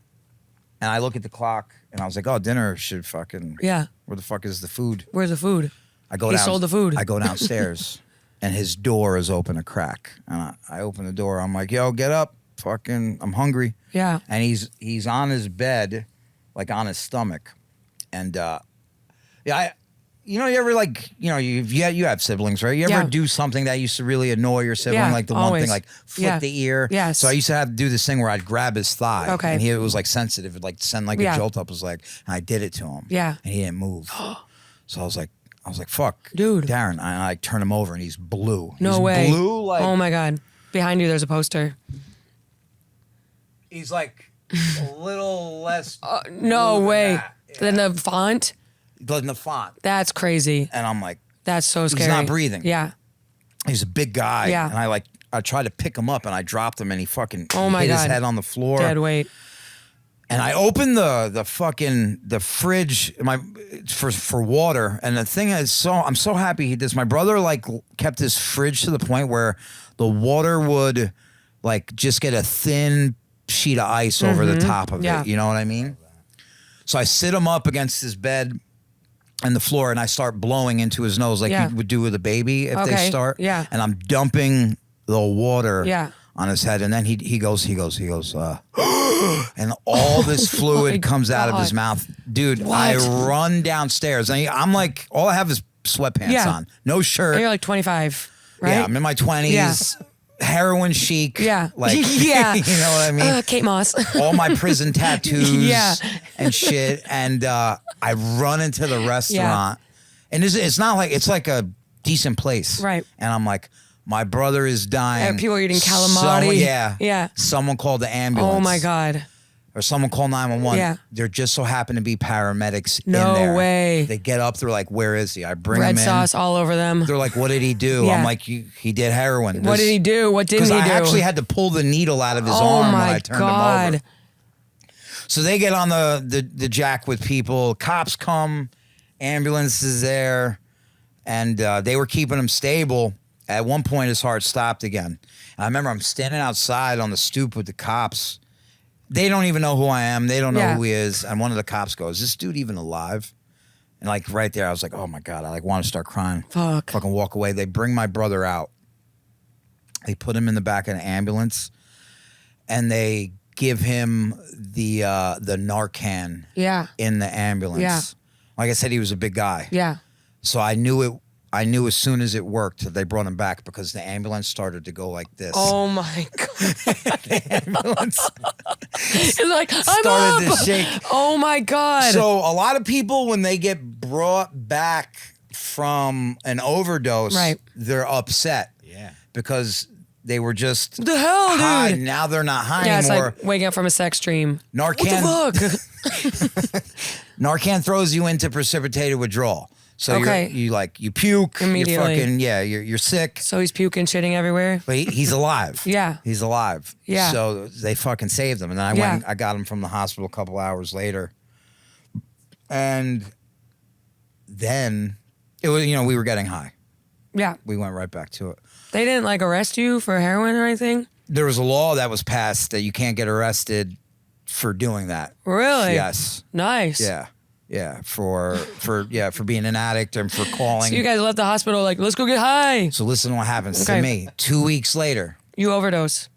I look at the clock, and I was like, oh, dinner should fucking... Yeah. Where the fuck is the food? Where's the food? I go He down, sold the food. I go downstairs, and his door is open a crack. And I open the door. I'm like, yo, get up. Fucking, I'm hungry. Yeah. And he's on his bed, like on his stomach. And you ever like, you have siblings, right? You ever Yeah. do something that used to really annoy your sibling? Yeah, Like the one always. thing, like flick Yeah. the ear. Yes. So I used to have to do this thing where I'd grab his thigh. Okay. And he was like sensitive. It'd like send like Yeah. a jolt up. Was like, and I did it to him. Yeah. And he didn't move. So I was like, fuck. Dude. Darren. And I turn him over and he's blue. No he's way. Blue like. Oh my God. Behind you, there's a poster. He's like a little less. No blue than way. that. Yeah. Then the font? Than the font. That's crazy. And I'm like, That's so scary. not breathing. Yeah. he's a big guy. Yeah. And I tried to pick him up and I dropped him and he fucking Oh my hit his God. head on the floor. Dead weight. And I opened the fridge for water. And the thing is, I'm so happy he did this. My brother kept his fridge to the point where the water would just get a thin sheet of ice over the top of Yeah. it. You know what I mean? So I sit him up against his bed and the floor and I start blowing into his nose like Yeah. you would do with a baby if they Okay. start. Yeah. And I'm dumping the water Yeah. on his head. And then he goes, and all this fluid comes out of his God. mouth. Dude, What? I run downstairs and I'm like, all I have is sweatpants Yeah. on, no shirt. And you're like 25, right? Yeah, I'm in my 20s. Yeah. Heroin chic. Yeah. You Yeah. know what I mean? Kate Moss. All my prison tattoos Yeah. and shit. And I run into the restaurant. And it's not like, it's like a decent place. Right. And I'm like, my brother is dying. People are eating calamari. Someone, yeah. Yeah. Someone called the ambulance. Oh my God. Or someone called 911. Yeah. There just so happen to be paramedics No in there. way. They get up. They're like, where is he? I bring Red him in. sauce all over them. They're like, what did he do? Yeah. I'm like, he did heroin. What did he do? What didn't he do? Because I actually had to pull the needle out of his Oh arm when my I turned God. him over. So they get on the jack with people. Cops come. Ambulance is there. And they were keeping him stable. At one point, his heart stopped again. And I remember I'm standing outside on the stoop with the cops. They don't even know who I am. They don't know Yeah. who he is. And one of the cops goes, is this dude even alive? And right there, I was like, oh my God. I want to start crying. Fuck. Fucking walk away. They bring my brother out. They put him in the back of an ambulance. And they give him the Narcan Yeah. in the ambulance. Yeah. Like I said, he was a big guy. Yeah. So I knew as soon as it worked that they brought him back because the ambulance started to go like this. Oh my God. The ambulance It's like, I'm started up. to shake. Oh my God. So a lot of people, when they get brought back from an overdose, Right. they're upset. Yeah. Because they were just What the hell, high. dude? Now they're not high Yeah, it's anymore. like waking up from a sex dream. Narcan, What the fuck? Narcan throws you into precipitated withdrawal. So Okay. you puke Immediately. You're sick. So he's puking, shitting everywhere. But he's alive. Yeah. He's alive. Yeah. So they fucking saved him. And then I Yeah. went, I got him from the hospital a couple hours later. And then it was, we were getting high. Yeah. We went right back to it. They didn't arrest you for heroin or anything? There was a law that was passed that you can't get arrested for doing that. Really? Yes. Nice. Yeah. Yeah. For being an addict and for calling. So you guys left the hospital let's go get high. So listen to what happens Okay. to me. 2 weeks later. You overdose.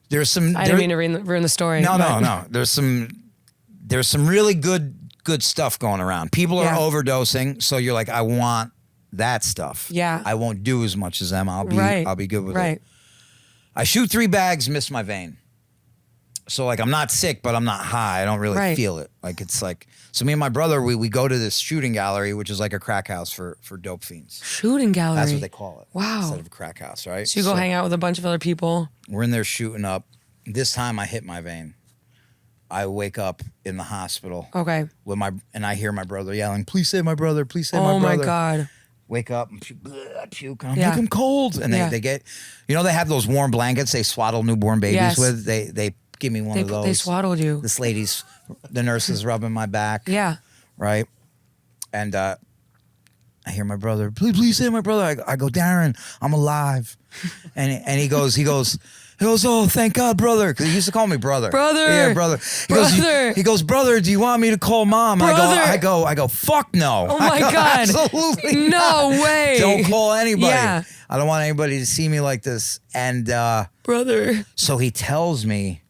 There's some. I didn't mean to ruin the story. No, but- no. There's some really good stuff going around. People are Yeah. overdosing, so you're like, I want that stuff. Yeah. I won't do as much as them. I'll be good with Right. it. I shoot 3 bags, miss my vein. So I'm not sick, but I'm not high. I don't really Right. feel it. So me and my brother, we go to this shooting gallery, which is like a crack house for dope fiends. Shooting gallery. That's what they call it. Wow. Instead of a crack house, right? So you go hang out with a bunch of other people. We're in there shooting up. This time I hit my vein. I wake up in the hospital. Okay. And I hear my brother yelling, "Please save my brother! Please save my brother!" Oh my God. Wake up and puke. And I'm like, I'm cold. And they get, they have those warm blankets they swaddle newborn babies with. They give me one of those. They swaddled you. The nurse is rubbing my back. Yeah. Right. And I hear my brother, please save my brother. I go, Darren, I'm alive. And he goes, oh, thank God, brother. Because he used to call me brother. Brother. Yeah, brother. He goes, brother, do you want me to call mom? Brother. I go, fuck no. Oh my God. Absolutely no not. way. Don't call anybody. Yeah. I don't want anybody to see me like this. And brother. So he tells me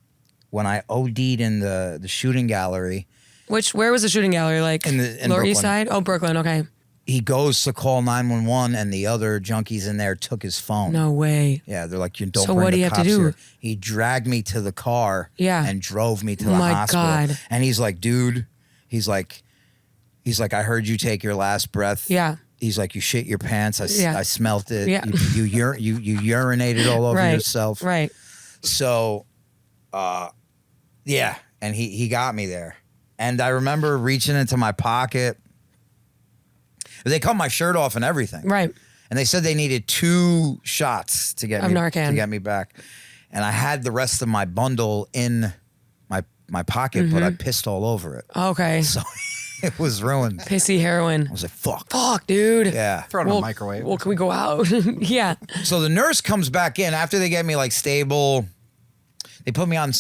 when I OD'd in the shooting gallery. Where was the shooting gallery? Like in Lower Brooklyn. East Side? Oh, Brooklyn. Okay. He goes to call 911 and the other junkies in there took his phone. No way. Yeah, they're like, you don't So bring what the do you have to cops do? here. He dragged me to the car and drove me to the my hospital. God. And he's like, dude, he's like, I heard you take your last breath. Yeah. He's like, you shit your pants. I smelt it. Yeah. You urinated all over yourself. Right. So, yeah. And he got me there. And I remember reaching into my pocket. They cut my shirt off and everything. Right. And they said they needed 2 shots to get me back. And I had the rest of my bundle in my pocket, but I pissed all over it. Okay. So it was ruined. Pissy heroin. I was like, fuck. Fuck, dude. Yeah. Throw it in a microwave. Well, can we go out? Yeah. So the nurse comes back in after they get me like stable. They put me on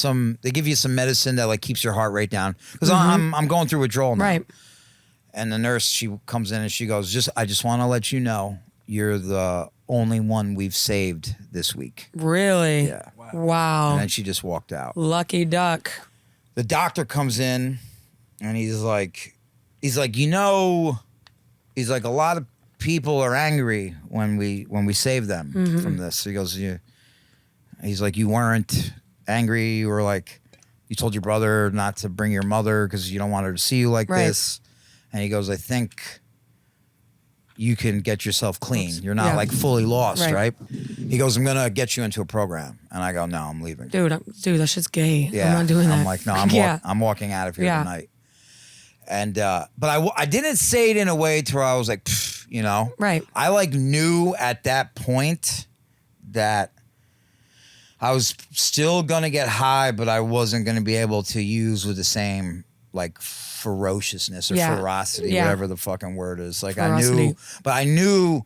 they give you some medicine that like keeps your heart rate down. Because I'm going through withdrawal now. Right. And the nurse, she comes in and she goes, I just want to let you know you're the only one we've saved this week. Really? Yeah. Wow. And then she just walked out. Lucky duck. The doctor comes in and he's like, he's like, a lot of people are angry when we save them from this. He goes, he's like, you weren't angry. You were like, you told your brother not to bring your mother because you don't want her to see you like this. And he goes, I think you can get yourself clean. You're not like fully lost, right? He goes, I'm going to get you into a program. And I go, no, I'm leaving. Dude, that shit's gay. Yeah. I'm not doing that. I'm like, no, I'm walking out of here tonight. And, but I didn't say it in a way to where I was like, Right. I like knew at that point that I was still going to get high, but I wasn't going to be able to use with the same like ferociousness or ferocity, whatever the fucking word is. Like ferocity. I knew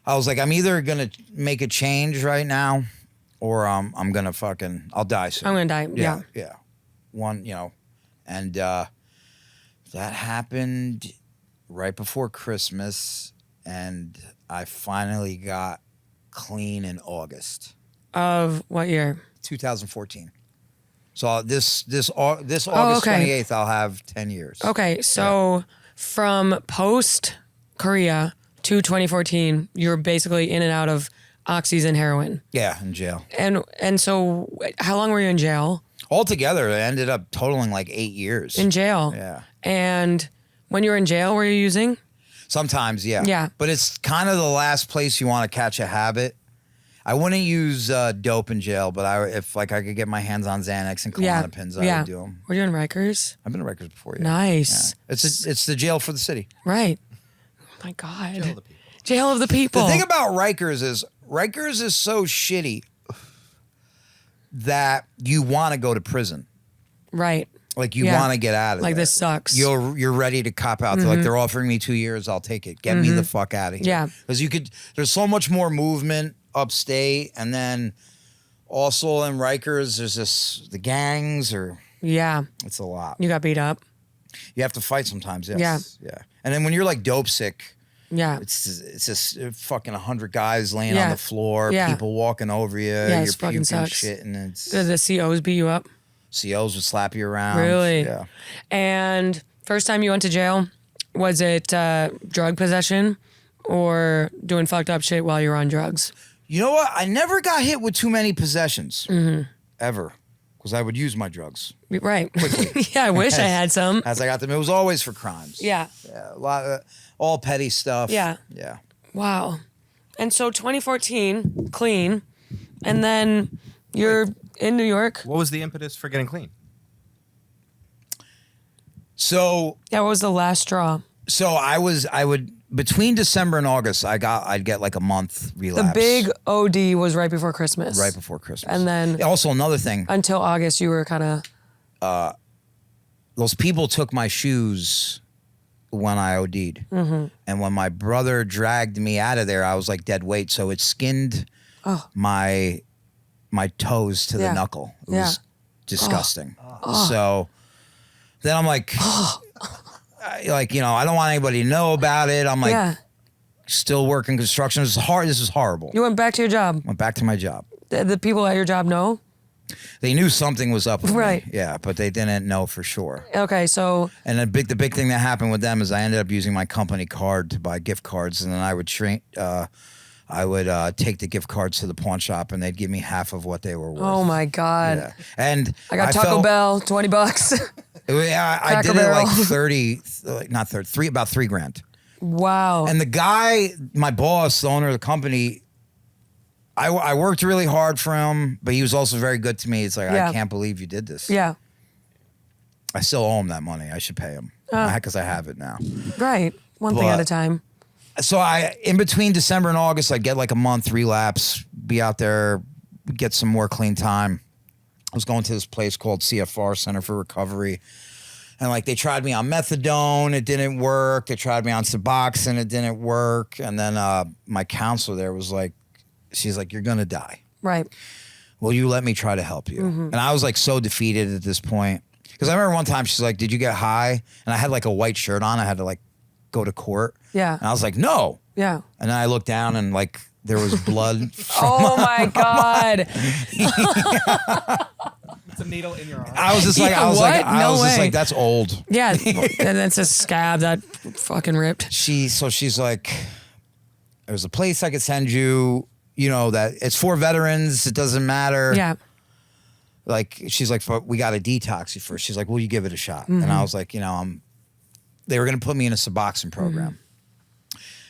I was like, I'm either gonna make a change right now or I'm gonna I'll die soon. I'm gonna die. Yeah. Yeah. One, and that happened right before Christmas and I finally got clean in August. Of what year? 2014. So this August 28th, I'll have 10 years. Okay, so from post Korea to 2014, you're basically in and out of oxys and heroin. Yeah, in jail. And so, how long were you in jail? Altogether, it ended up totaling like 8 years. In jail. Yeah. And when you were in jail, were you using? Sometimes, yeah. Yeah. But it's kind of the last place you want to catch a habit. I wouldn't use dope in jail, but if I could get my hands on Xanax and Klonopins, I would do them. Were you in Rikers? I've been in Rikers before. Yeah. Nice. Yeah. It's the jail for the city. Right. Oh my God. Jail of the people. The thing about Rikers is so shitty that you want to go to prison. Right. Like you want to get out of like there. This sucks. You're ready to cop out. They're like, they're offering me 2 years. I'll take it. Get me the fuck out of here. Yeah. Because there's so much more movement upstate, and then also in Rikers, there's the gangs it's a lot. You got beat up. You have to fight sometimes. Yes. Yeah. And then when you're like dope sick, it's just fucking 100 guys laying on the floor, people walking over you, you're puking shit, and it's Did the COs beat you up? COs would slap you around. Really? Yeah. And first time you went to jail, was it drug possession or doing fucked up shit while you were on drugs? You know what? I never got hit with too many possessions, ever, because I would use my drugs. Right. Yeah, I wish I had some. As I got them, it was always for crimes. Yeah. Yeah, a lot of all petty stuff. Yeah. Yeah. Wow. And so 2014, clean, and then you're In New York. What was the impetus for getting clean? So Yeah, what was the last straw? So I would between December and August, I'd get like a month relapse. The big OD was right before Christmas. Right before Christmas. And then also another thing. Until August, you were kind of. Those people took my shoes when I OD'd, and when my brother dragged me out of there, I was like dead weight, so it skinned my toes to the knuckle. It was disgusting. So then I'm like. Like, you know, I don't want anybody to know about it. I'm like still working construction. This is hard. This is horrible. You went back to your job. Went back to my job. The people at your job know? They knew something was up with right. me. Yeah, but they didn't know for sure. Okay, so. And the big thing that happened with them is I ended up using my company card to buy gift cards, and then I would take the gift cards to the pawn shop, and they'd give me half of what they were worth. Oh my God. Yeah. And I got Taco Bell, $20. Yeah, I did it like 30, not 30, about $3,000. Wow. And the guy, my boss, the owner of the company, I worked really hard for him, but he was also very good to me. It's like, I can't believe you did this. Yeah. I still owe him that money. I should pay him because I have it now. Right. One thing at a time. So in between December and August, I'd get like a month relapse, be out there, get some more clean time. I was going to this place called CFR, Center for Recovery. And like they tried me on methadone, it didn't work. They tried me on Suboxone, it didn't work. And then my counselor there was like, she's like, you're going to die. Right. Will you let me try to help you? And I was like so defeated at this point. Because I remember one time she's like, did you get high? And I had like a white shirt on. I had to like go to court. Yeah. And I was like, no. Yeah. And then I looked down and like there was blood. Oh my God. It's a needle in your arm. I was just like, I was just like, that's old. Yeah. And it's a scab that fucking ripped. She's like, there's a place I could send you, you know, that it's for veterans. It doesn't matter. Yeah. Like, she's like, we got to detox you first. She's like, will you give it a shot? And I was like, you know, they were going to put me in a Suboxone program.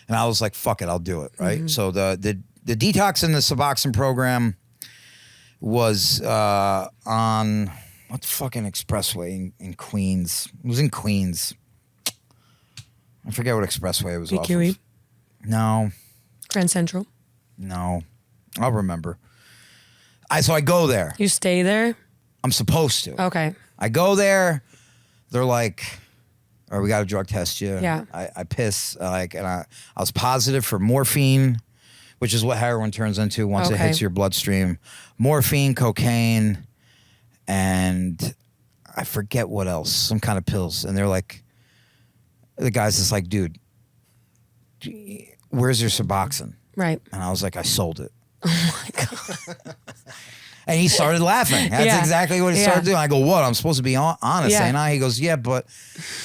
And I was like, fuck it, I'll do it, right? So the detox in the Suboxone program was on, what the fucking expressway in Queens? It was in Queens. I forget what expressway it was off of. No. Grand Central? No. I'll remember. So I go there. You stay there? I'm supposed to. Okay. I go there. They're like, all right, we got to drug test you. Yeah. I piss. And I was positive for morphine, which is what heroin turns into once it hits your bloodstream. Morphine, cocaine, and I forget what else. Some kind of pills. And they're like, the guy's just like, dude, where's your Suboxone? Right. And I was like, I sold it. Oh my God. And he started laughing. That's exactly what he started doing. I go, what? I'm supposed to be honest, ain't I? He goes, yeah, but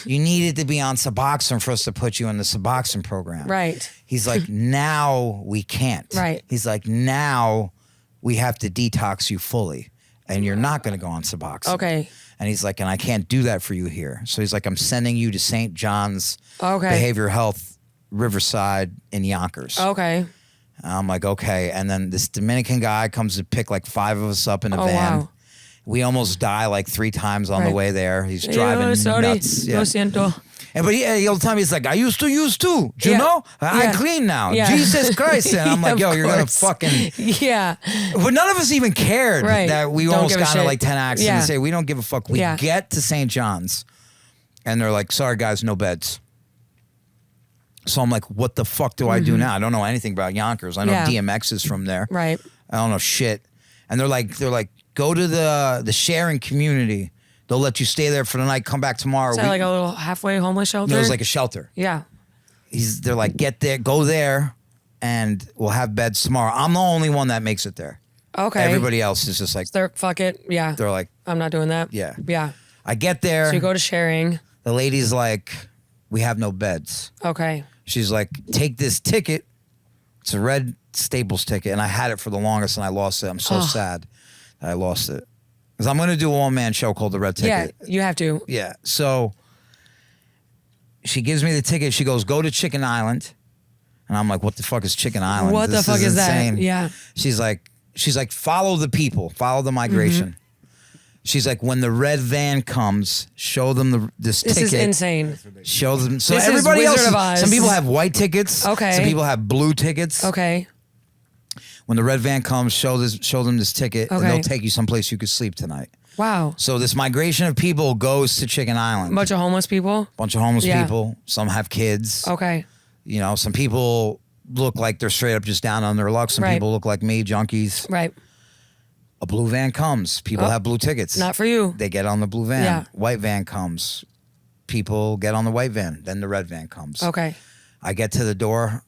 you needed to be on Suboxone for us to put you in the Suboxone program. Right. He's like, now we can't. Right. He's like, now we have to detox you fully, and you're not going to go on Suboxone. Okay. And he's like, and I can't do that for you here. So he's like, I'm sending you to St. John's Behavioral Health Riverside in Yonkers. Okay. And I'm like, okay. And then this Dominican guy comes to pick like 5 of us up in a van. Wow. We almost die like 3 times on the way there. He's driving nuts. Lo siento. And but the whole time he's like, I used to use too. Do you know? I clean now. Jesus Christ. And I'm like, yo, you're going to fucking. Yeah. But none of us even cared that we almost got into like 10 accidents. Say, we don't give a fuck. We get to St. John's. And they're like, sorry, guys, no beds. So I'm like, what the fuck do I do now? I don't know anything about Yonkers. I know DMX is from there. Right. I don't know shit. And they're like, go to the sharing community. They'll let you stay there for the night. Come back tomorrow. Is that like a little halfway homeless shelter? It was like a shelter. Yeah. They're like, get there, go there, and we'll have beds tomorrow. I'm the only one that makes it there. Okay. Everybody else is just like, fuck it. Yeah. They're like, I'm not doing that. Yeah. Yeah. I get there. So you go to sharing. The lady's like, we have no beds. Okay. She's like, take this ticket. It's a red Staples ticket. And I had it for the longest and I lost it. I'm so sad that I lost it. Because I'm going to do a one-man show called The Red Ticket. Yeah, you have to. Yeah. So she gives me the ticket. She goes, go to Chicken Island. And I'm like, what the fuck is Chicken Island? What the fuck is insane. that? Yeah. She's like, she's like, follow the people, follow the migration. She's like, when the red van comes, show them this ticket. This is insane. Show them. So This is everybody Wizard else, of Oz. some people have white tickets. Okay. Some people have blue tickets. Okay. When the red van comes, show them this ticket, and they'll take you someplace you could sleep tonight. Wow. So this migration of people goes to Chicken Island. Bunch of homeless people? Bunch of homeless people. Some have kids. Okay. You know, some people look like they're straight up just down on their luck. Some people look like me, junkies. Right. A blue van comes. People have blue tickets. Not for you. They get on the blue van. Yeah. White van comes. People get on the white van. Then the red van comes. Okay. I get to the door.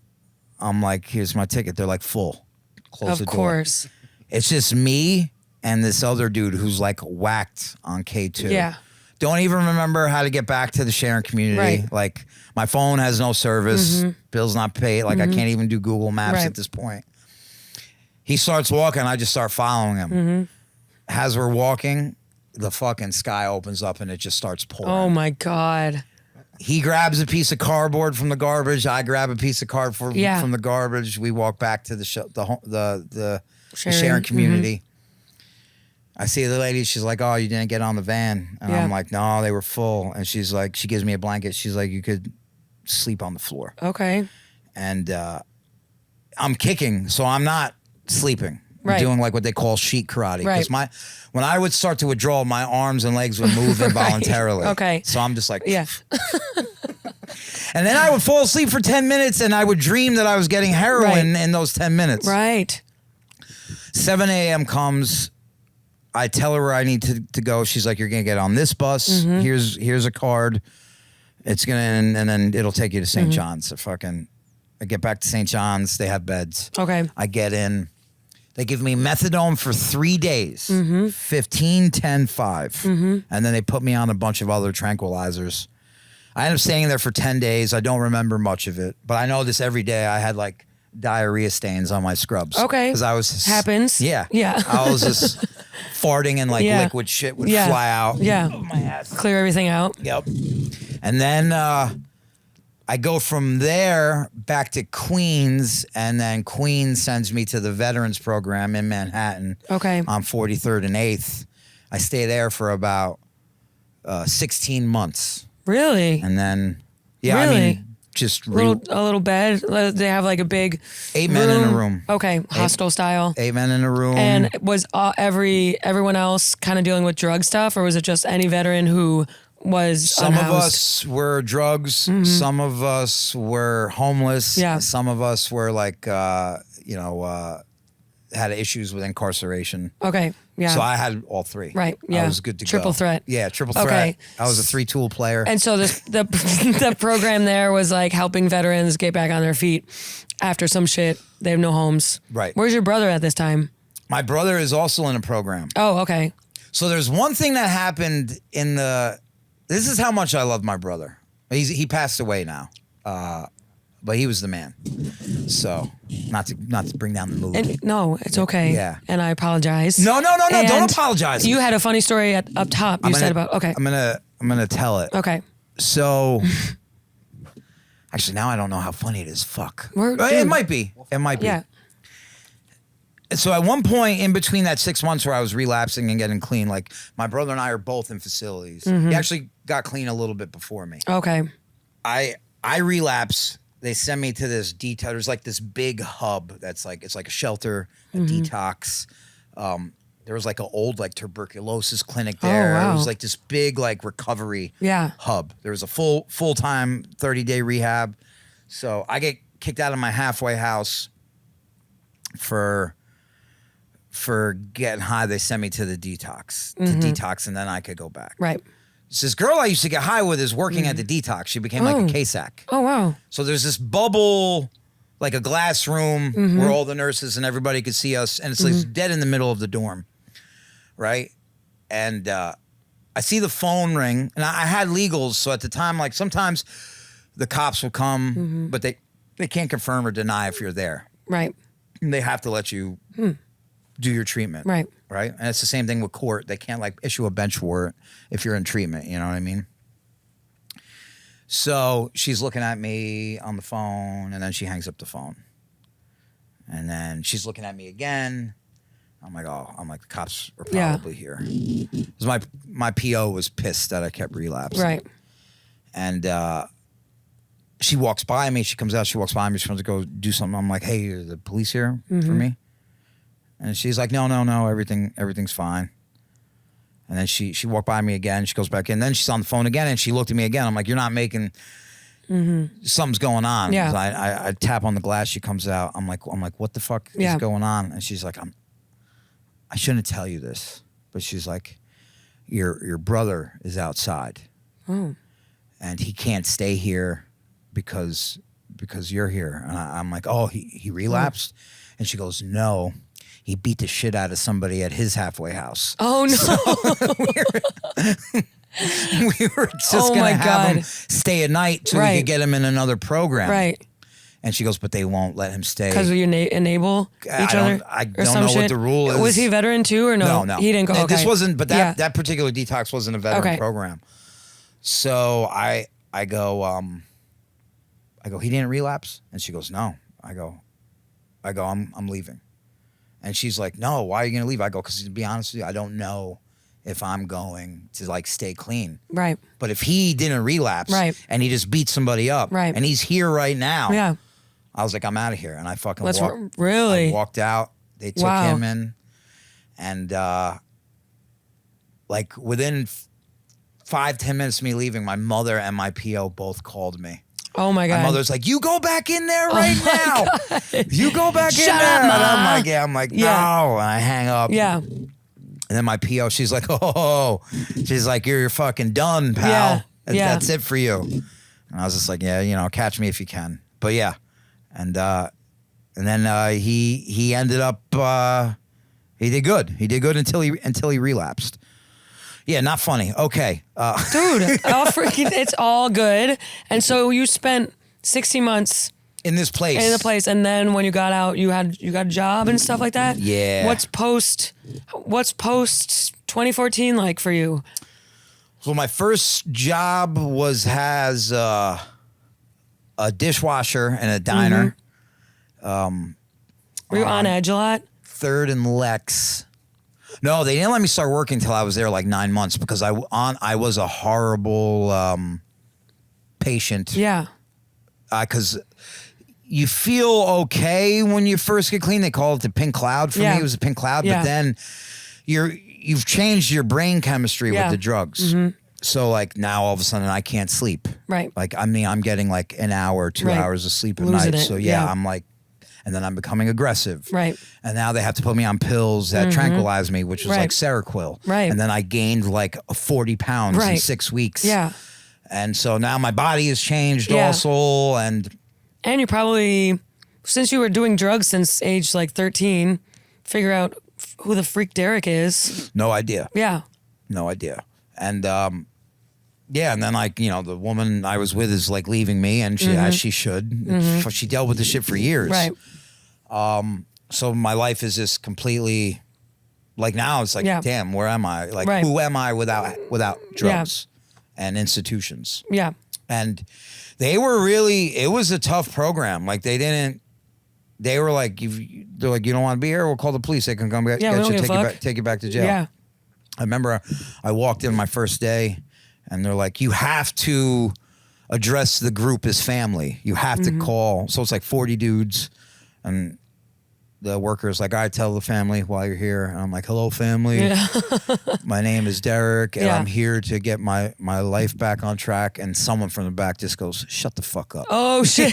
I'm like, here's my ticket. They're like, full. Close the door. Of course. It's just me and this other dude who's like whacked on K2. Yeah. Don't even remember how to get back to the sharing community. Right. Like, my phone has no service. Bill's not paid. Like, I can't even do Google Maps at this point. He starts walking. I just start following him. As we're walking, the fucking sky opens up and it just starts pouring. Oh my God. He grabs a piece of cardboard from the garbage. I grab a piece of cardboard from the garbage. We walk back to the sharing community. I see the lady. She's like, "Oh, you didn't get on the van." And I'm like, "No, they were full." And she's like, she gives me a blanket. She's like, "You could sleep on the floor." Okay. And I'm kicking, so I'm not sleeping. Right. I'm doing like what they call sheet karate. Right. Because when I would start to withdraw, my arms and legs would move involuntarily. Okay. So I'm just like, Yeah. And then I would fall asleep for 10 minutes and I would dream that I was getting heroin in those 10 minutes. Right. 7 a.m. comes. I tell her where I need to go. She's like, "You're going to get on this bus. Here's a card. It's going to, and then it'll take you to St. John's." I get back to St. John's. They have beds. Okay. I get in. They give me methadone for 3 days, 15, 10, 5. And then they put me on a bunch of other tranquilizers. I ended up staying there for 10 days. I don't remember much of it, but I know this every day. I had like diarrhea stains on my scrubs. Okay. Because I was... Happens. Yeah. Yeah. I was just farting and like liquid shit would fly out. Yeah. Of my ass. Clear everything out. Yep. And then I go from there back to Queens, and then Queens sends me to the Veterans Program in Manhattan. Okay. On 43rd and 8th. I stay there for about 16 months. Really? And then, I Really? mean, just a little bed. They have like a big 8 men in a room. Okay, hostel style. 8 men in a room. And was everyone else kind of dealing with drug stuff, or was it just any veteran who was some unhoused? of us were drugs. Some of us were homeless. Yeah. Some of us were like, had issues with incarceration. Okay. Yeah. So I had all three. Right. Yeah. I was good to Triple go. threat. Yeah, triple threat. Okay. I was a 3-tool player. And so the program there was like helping veterans get back on their feet after some shit. They have no homes. Right. Where's your brother at this time? My brother is also in a program. Oh, okay. So there's one thing that happened this is how much I love my brother. He passed away now. But he was the man. So not to bring down the mood. And, no, it's okay. Yeah. And I apologize. No. And Don't apologize. You had a funny story up top. You said about okay. I'm gonna tell it. Okay. So actually now I don't know how funny it is. Fuck. Dude. It might be. It might be. Yeah. So at one point in between that 6 months where I was relapsing and getting clean, like my brother and I are both in facilities. He actually got clean a little bit before me. Okay. I relapse. They send me to this detox. There's like this big hub that's like, it's like a shelter, a detox. There was like an old like tuberculosis clinic there. wow. It was like this big like recovery hub. There was a full-time 30-day rehab. So I get kicked out of my halfway house for getting high. They sent me to the detox to detox, and then I could go back. Right. So this girl I used to get high with is working at the detox. She became like a KSAC. Oh, wow. So there's this bubble, like a glass room where all the nurses and everybody could see us. And it's like dead in the middle of the dorm, right? And I see the phone ring. And I had legals. So at the time, like sometimes the cops will come, but they can't confirm or deny if you're there. Right. And they have to let you do your treatment. Right. Right? And it's the same thing with court. They can't like issue a bench warrant if you're in treatment. You know what I mean? So she's looking at me on the phone, and then she hangs up the phone. And then she's looking at me again, I'm like, the cops are probably here. 'Cause my PO was pissed that I kept relapsing. Right. And she walks by me. She comes out. She walks by me. She wants to go do something. I'm like, hey, are the police here for me? And she's like, no, everything's fine. And then she walked by me again. She goes back in. Then she's on the phone again, and she looked at me again. I'm like, you're not making. Something's going on. Yeah. I tap on the glass. She comes out. I'm like, what the fuck is going on? And she's like, I shouldn't tell you this, but she's like, your brother is outside, and he can't stay here because you're here. And I'm like, oh, he relapsed, and she goes, no. He beat the shit out of somebody at his halfway house. Oh, no. So we were just going to have him stay at night so we could get him in another program. Right. And she goes, but they won't let him stay. Because you enable each other? I don't know what the rule is. Was he a veteran too or no? No. He didn't go, okay. This wasn't, but that particular detox wasn't a veteran program. So I go, he didn't relapse? And she goes, no. I go, I'm leaving. And she's like, no, why are you going to leave? I go, because to be honest with you, I don't know if I'm going to like stay clean. Right. But if he didn't relapse and he just beat somebody up and he's here right now, I was like, I'm out of here. And I fucking I walked out. They took him in. And like within 5-10 minutes of me leaving, my mother and my PO both called me. Oh my God. My mother's like, you go back in there right now. God. You go back in there. Shut up, Mama. I'm like, no. And I hang up. Yeah. And then my PO, she's like, oh. She's like, you're fucking done, pal. That's it for you. And I was just like, yeah, catch me if you can. But yeah. And then he ended up, he did good. He did good until he relapsed. Yeah, not funny. Okay. Dude, it's all good. And so you spent 60 months in this place. And then when you got out, you got a job and stuff like that? Yeah. What's post 2014 like for you? So my first job has a dishwasher and a diner. Were you on edge a lot? 3rd and Lex. No, they didn't let me start working until I was there like 9 months because I was a horrible patient. Yeah. Because you feel okay when you first get clean. They call it the pink cloud. For me, it was a pink cloud. But then you've changed your brain chemistry with the drugs. So like now all of a sudden I can't sleep. Right. Like I'm getting like an hour, 2 hours of sleep at night. So I'm like, and then I'm becoming aggressive. Right. And now they have to put me on pills that tranquilize me, which is like Seroquel. Right. And then I gained like 40 pounds in 6 weeks. Yeah. And so now my body has changed also. And you probably, since you were doing drugs since age like 13, figure out who the freak Derek is. No idea. Yeah. No idea. And and then like, the woman I was with is like leaving me, and she, as she should. She dealt with this shit for years. Right. So my life is just completely, like now it's like, damn, where am I? Like, who am I without drugs and institutions? Yeah. And they were it was a tough program. Like they were like, they're like, you don't want to be here? We'll call the police. They can come get you, take you back to jail. Yeah. I remember I walked in my first day, and they're like, you have to address the group as family. You have to call. So it's like 40 dudes, and the worker's like, all right, tell the family while you're here. And I'm like, hello, family. Yeah. My name is Derek, and I'm here to get my life back on track. And someone from the back just goes, shut the fuck up. Oh, shit.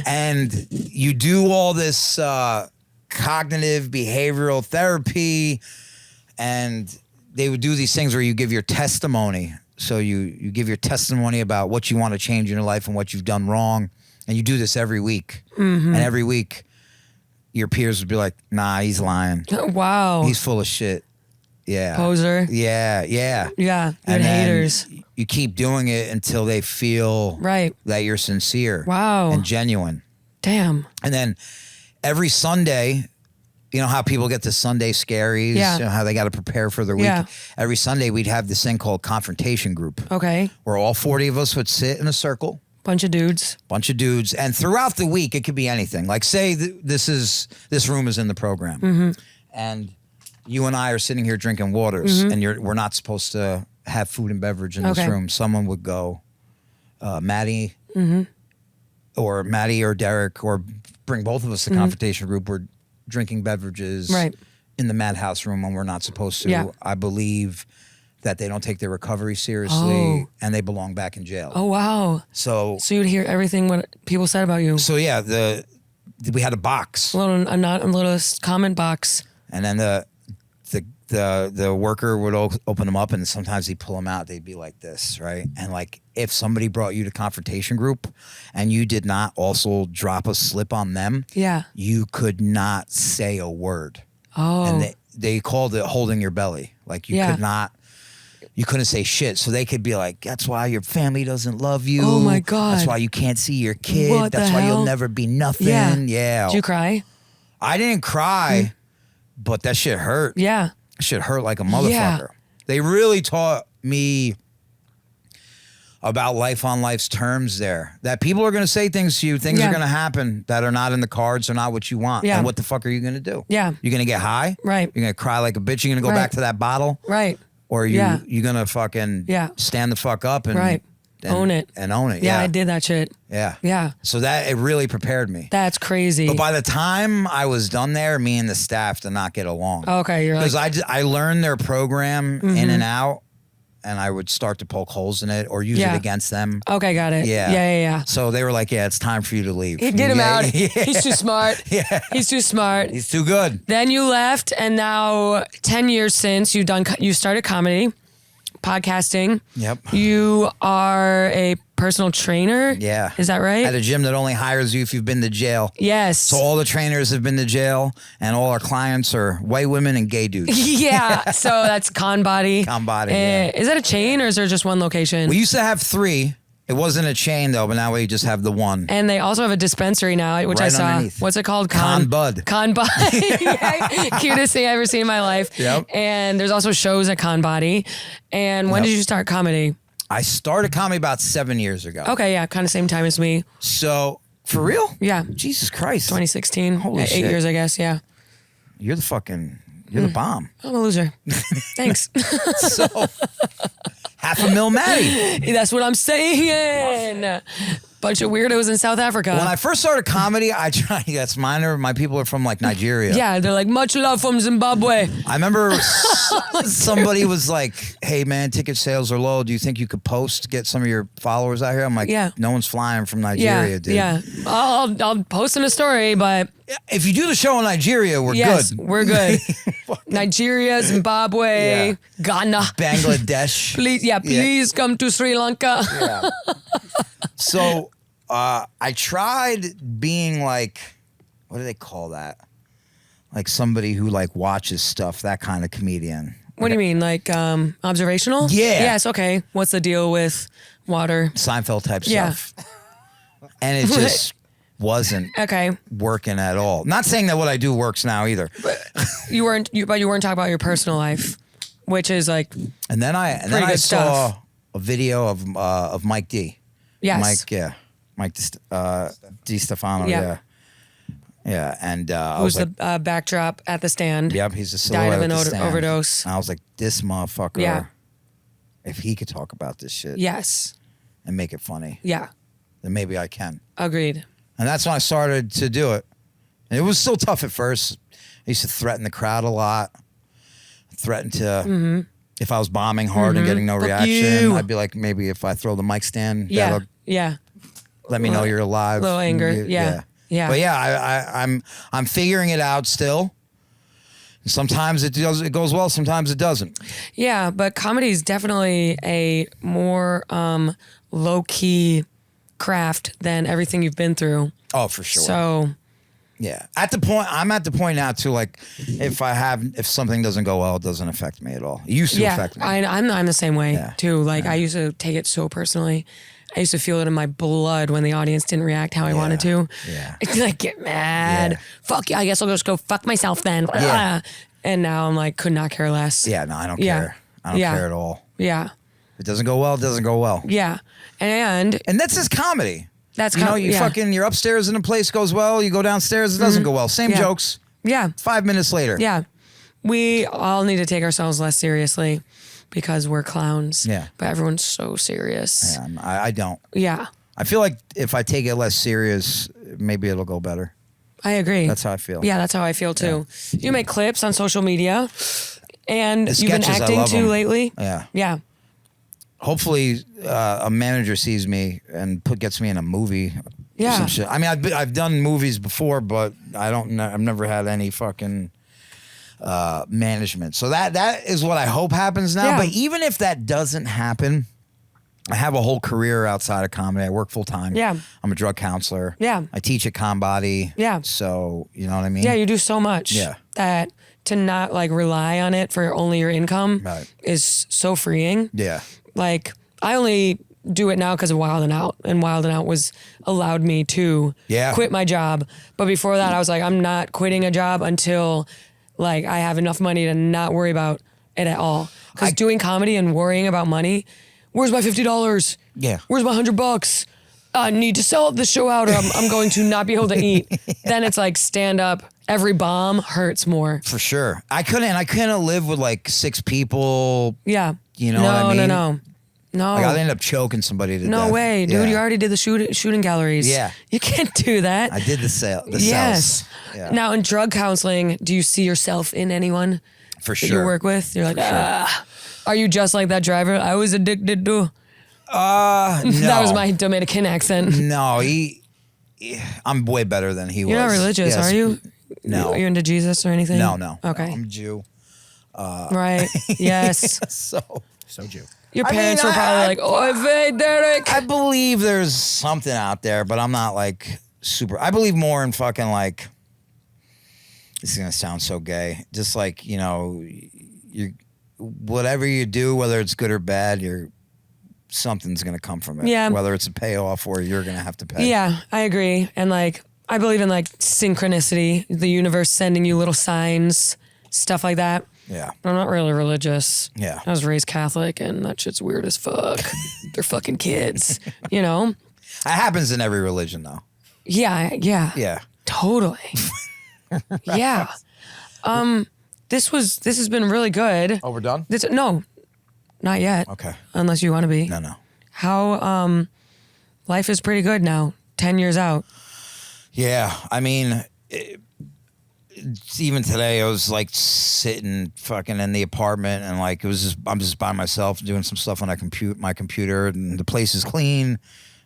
And you do all this cognitive behavioral therapy, and they would do these things where you give your testimony. So you give your testimony about what you want to change in your life and what you've done wrong. And you do this every week. And every week your peers would be like, nah, he's lying. Wow. He's full of shit. Yeah. Poser. Yeah. Yeah. And haters. You keep doing it until they feel that you're sincere. Wow. And genuine. Damn. And then every Sunday, you know how people get the Sunday scaries? Yeah. You know how they got to prepare for their week? Yeah. Every Sunday we'd have this thing called confrontation group. Okay. Where all 40 of us would sit in a circle. Bunch of dudes. And throughout the week, it could be anything. Like say this room is in the program. And you and I are sitting here drinking waters and we're not supposed to have food and beverage in this room. Someone would go, Maddy or Derek, or bring both of us to confrontation group. We're drinking beverages in the madhouse room when we're not supposed to. Yeah. I believe that they don't take their recovery seriously and they belong back in jail. Oh, wow. So you'd hear everything what people said about you. So yeah, we had a box. A little comment box. And then the worker would open them up, and sometimes he'd pull them out. They'd be like this, right? And like if somebody brought you to confrontation group and you did not also drop a slip on them, you could not say a word. Oh. And they called it holding your belly. Like you could not. You couldn't say shit. So they could be like, that's why your family doesn't love you. Oh, my God. That's why you can't see your kid. What That's the why hell? you'll never be nothing. Yeah. Did you cry? I didn't cry, but that shit hurt. Yeah. That shit hurt like a motherfucker. Yeah. They really taught me about life on life's terms there. That people are going to say things to you. Things are going to happen that are not in the cards or not what you want. Yeah. And what the fuck are you going to do? Yeah. You're going to get high? Right. You're going to cry like a bitch? You're going to go back to that bottle? Right. Or you're gonna fucking stand the fuck up and own it. And own it. Yeah, Yeah, I did that shit. Yeah. Yeah. So that it really prepared me. That's crazy. But by the time I was done there, me and the staff did not get along. Okay, you're like, because I learned their program in and out, and I would start to poke holes in it or use it against them. Okay, got it. Yeah. So they were like, "Yeah, it's time for you to leave." Get him out. He's too smart. Yeah. He's too smart. He's too good. Then you left, and now 10 years since you started comedy. Podcasting. Yep. You are a personal trainer. Yeah. Is that right? At a gym that only hires you if you've been to jail. Yes. So all the trainers have been to jail, and all our clients are white women and gay dudes. Yeah. So that's Con Body. Con Body. Yeah. Is that a chain or is there just one location? We used to have 3. It wasn't a chain though, but now we just have the one. And they also have a dispensary now, which I saw. Underneath. What's it called? Con Bud. Con Bud. Cutest thing I've ever seen in my life. Yep. And there's also shows at Con Body. And when did you start comedy? I started comedy about 7 years ago. Okay, yeah, kind of same time as me. So, for real? Yeah. Jesus Christ. 2016. Holy 8 shit. years, I guess, yeah. You're the bomb. I'm a loser. Thanks. So, $500,000 Maddy. That's what I'm saying. Bunch of weirdos in South Africa. When I first started comedy, I tried. That's minor. My people are from like Nigeria. Yeah, they're like, much love from Zimbabwe. I remember somebody was like, "Hey man, ticket sales are low. Do you think you could get some of your followers out here?" I'm like, no one's flying from Nigeria, dude. Yeah, I'll post in a story, but if you do the show in Nigeria, we're good. We're good. Nigeria, Zimbabwe, Ghana, Bangladesh. Please come to Sri Lanka. Yeah. So I tried being like, what do they call that? Like somebody who like watches stuff, that kind of comedian. What do you mean? Like observational? Yeah. Yes, okay. What's the deal with water? Seinfeld type stuff. And it just wasn't working at all. Not saying that what I do works now either. But you weren't talking about your personal life, which is like And then I saw a video of Mike D. Yes. Mike Di Stefano. Yeah. And who's the backdrop at the stand? Yep, he's a silhouette died of at the an stand. overdose. And I was like, this motherfucker. Yeah. If he could talk about this shit. Yes. And make it funny. Yeah. Then maybe I can. Agreed. And that's when I started to do it. And it was still tough at first. I used to threaten the crowd a lot. Threaten to, if I was bombing hard and getting no reaction, I'd be like, maybe if I throw the mic stand, that'll let me know you're alive. Little anger. Yeah. But yeah, I'm figuring it out still. Sometimes it goes well, sometimes it doesn't. Yeah, but comedy is definitely a more low-key craft than everything you've been through. Oh, for sure. So yeah. I'm at the point now too, like if something doesn't go well, it doesn't affect me at all. It used to affect me. I'm the same way too. Like I used to take it so personally. I used to feel it in my blood when the audience didn't react how I wanted to. Yeah. It's like, get mad. Fuck you. I guess I'll just go fuck myself then. And now I'm like, could not care less. Yeah, no, I don't care. I don't care at all. Yeah. it doesn't go well, it doesn't go well. Yeah. And that's just comedy. That's you're upstairs and the place goes well, you go downstairs, it doesn't go well. Same jokes. Yeah. 5 minutes later. Yeah. We all need to take ourselves less seriously because we're clowns. Yeah. But everyone's so serious. Yeah, I don't. Yeah. I feel like if I take it less serious, maybe it'll go better. I agree. That's how I feel. Yeah, that's how I feel too. Yeah. You make clips on social media and the you've been sketches, acting too lately. Yeah. Yeah. Hopefully a manager sees me and gets me in a movie. Yeah. Some shit. I mean, I've done movies before, but I've never had any fucking management. So that is what I hope happens now. Yeah. But even if that doesn't happen, I have a whole career outside of comedy. I work full time. Yeah. I'm a drug counselor. Yeah. I teach at ComBody. Yeah. So, you know what I mean? Yeah, you do so much. Yeah. That to not like rely on it for only your income is so freeing. Yeah. Like I only do it now because of Wild and Out, and Wild and Out was allowed me to quit my job. But before that, I was like, I'm not quitting a job until like I have enough money to not worry about it at all. Because doing comedy and worrying about money, where's my $50? Yeah. Where's my $100? I need to sell the show out or I'm going to not be able to eat. Then it's like stand up. Every bomb hurts more. For sure. I couldn't live with like 6 people. Yeah. You know what I mean? No. Like I'd end up choking somebody to death. No way, dude. You already did the shooting galleries. Yeah. You can't do that. I did the sales. Yes. Yeah. Now in drug counseling, do you see yourself in anyone For sure. that you work with? You're like, are you just like that driver I was addicted to? No. That was my Dominican accent. No, I'm way better than he was. You're not religious, are you? No. Are you into Jesus or anything? No. Okay. I'm Jew. Right. Yes. So Jew. Your parents were probably like, "Oh, hey, Derek." I believe there's something out there, but I'm not like super. I believe more in fucking like. This is gonna sound so gay. Just like whatever you do, whether it's good or bad, something's gonna come from it. Yeah. Whether it's a payoff or you're gonna have to pay. Yeah, I agree, and like I believe in like synchronicity, the universe sending you little signs, stuff like that. Yeah. I'm not really religious. Yeah. I was raised Catholic and that shit's weird as fuck. They're fucking kids, you know? It happens in every religion though. Yeah. Yeah. Totally. Yeah. This has been really good. Oh, we're done? No, not yet. Okay. Unless you want to be. No. How, life is pretty good now, 10 years out. Yeah. I mean, even today I was like sitting fucking in the apartment and like I'm just by myself doing some stuff on my computer and the place is clean.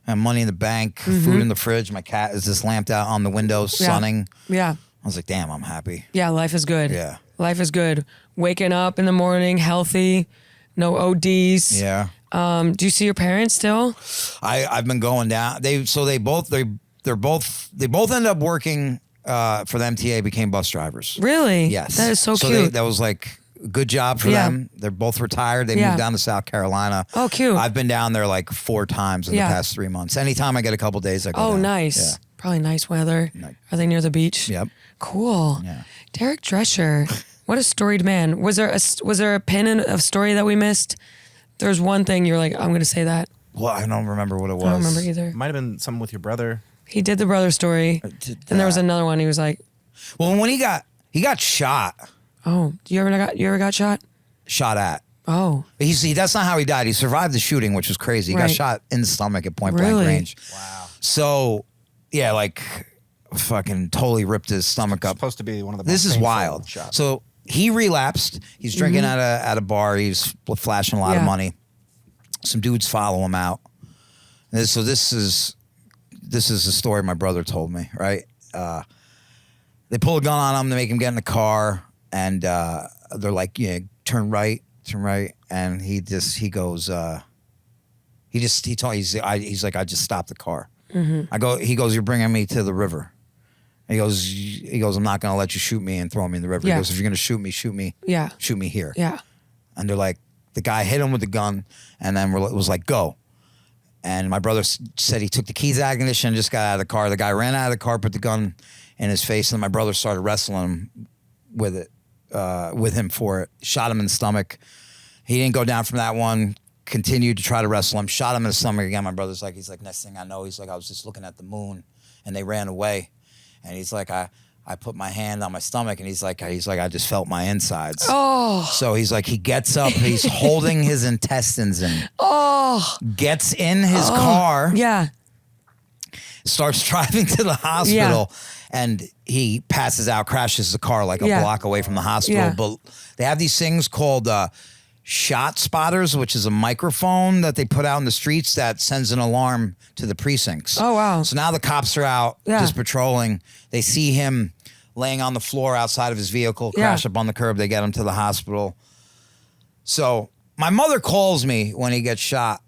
I have money in the bank, food in the fridge. My cat is just lamped out on the window, sunning. Yeah. I was like, damn, I'm happy. Yeah, life is good. Yeah. Life is good. Waking up in the morning, healthy, no ODs. Yeah. Do you see your parents still? I've been going down. They both end up working for the MTA, became bus drivers. Really? Yes. That is so cute. That was like a good job for them. They're both retired. They moved down to South Carolina. Oh, cute. I've been down there like 4 times in the past 3 months. Anytime I get a couple days, I go down. Nice. Yeah. Probably nice weather. Are they near the beach? Yep. Cool. Yeah. Derek Drescher, what a storied man. Was there a pin in a story that we missed? There's one thing you're like, I'm going to say that. Well, I don't remember what it was. I don't remember either. Might have been something with your brother. He did the brother story. And there was another one. He was like, well, when he got shot. Oh, you ever got shot? Shot at. Oh. That's not how he died. He survived the shooting, which was crazy. He got shot in the stomach at point blank range. Wow. So, yeah, like fucking totally ripped his stomach up. Supposed to be one of the most This is wild. shots. So he relapsed. He's drinking at a bar. He's flashing a lot of money. Some dudes follow him out. So this is the story my brother told me, right? They pull a gun on him to make him get in the car, and they're like, "Yeah, turn right," and he goes, he's like, "I just stopped the car." He goes, "You're bringing me to the river." He goes, "I'm not gonna let you shoot me and throw me in the river." He goes, "If you're gonna shoot me, shoot me here." Yeah. And they're like, the guy hit him with the gun, and then it was like, "Go." And my brother said he took the keys out of the ignition and just got out of the car. The guy ran out of the car, put the gun in his face, and my brother started wrestling him with him for it. Shot him in the stomach. He didn't go down from that one. continued to try to wrestle him, shot him in the stomach again. My brother's like, he's like, next thing I know, he's like, I was just looking at the moon and they ran away. And he's like, I put my hand on my stomach and he's like, I just felt my insides. Oh. So he's like, he gets up, he's holding his intestines in. Oh. Gets in his car. Yeah. Starts driving to the hospital and he passes out, crashes the car like a block away from the hospital. Yeah. But they have these things called shot spotters, which is a microphone that they put out in the streets that sends an alarm to the precincts. Oh, wow. So now the cops are out just patrolling. They see him laying on the floor outside of his vehicle, crash up on the curb. They get him to the hospital. So my mother calls me when he gets shot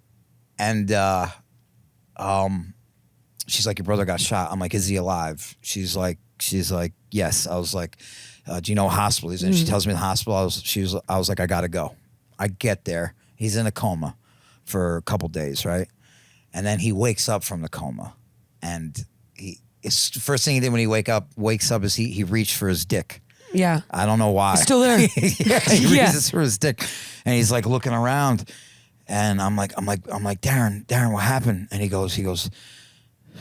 and she's like, your brother got shot. I'm like, is he alive? She's like, yes. I was like, do you know a hospital he's in? She tells me the hospital. I was like, I gotta go. I get there. He's in a coma for a couple days, right? And then he wakes up from the coma, and it's the first thing he did when he wakes up is he reached for his dick. Yeah. I don't know why. It's still there. He reaches for his dick, and he's like looking around, and I'm like, Darren, what happened? And he goes,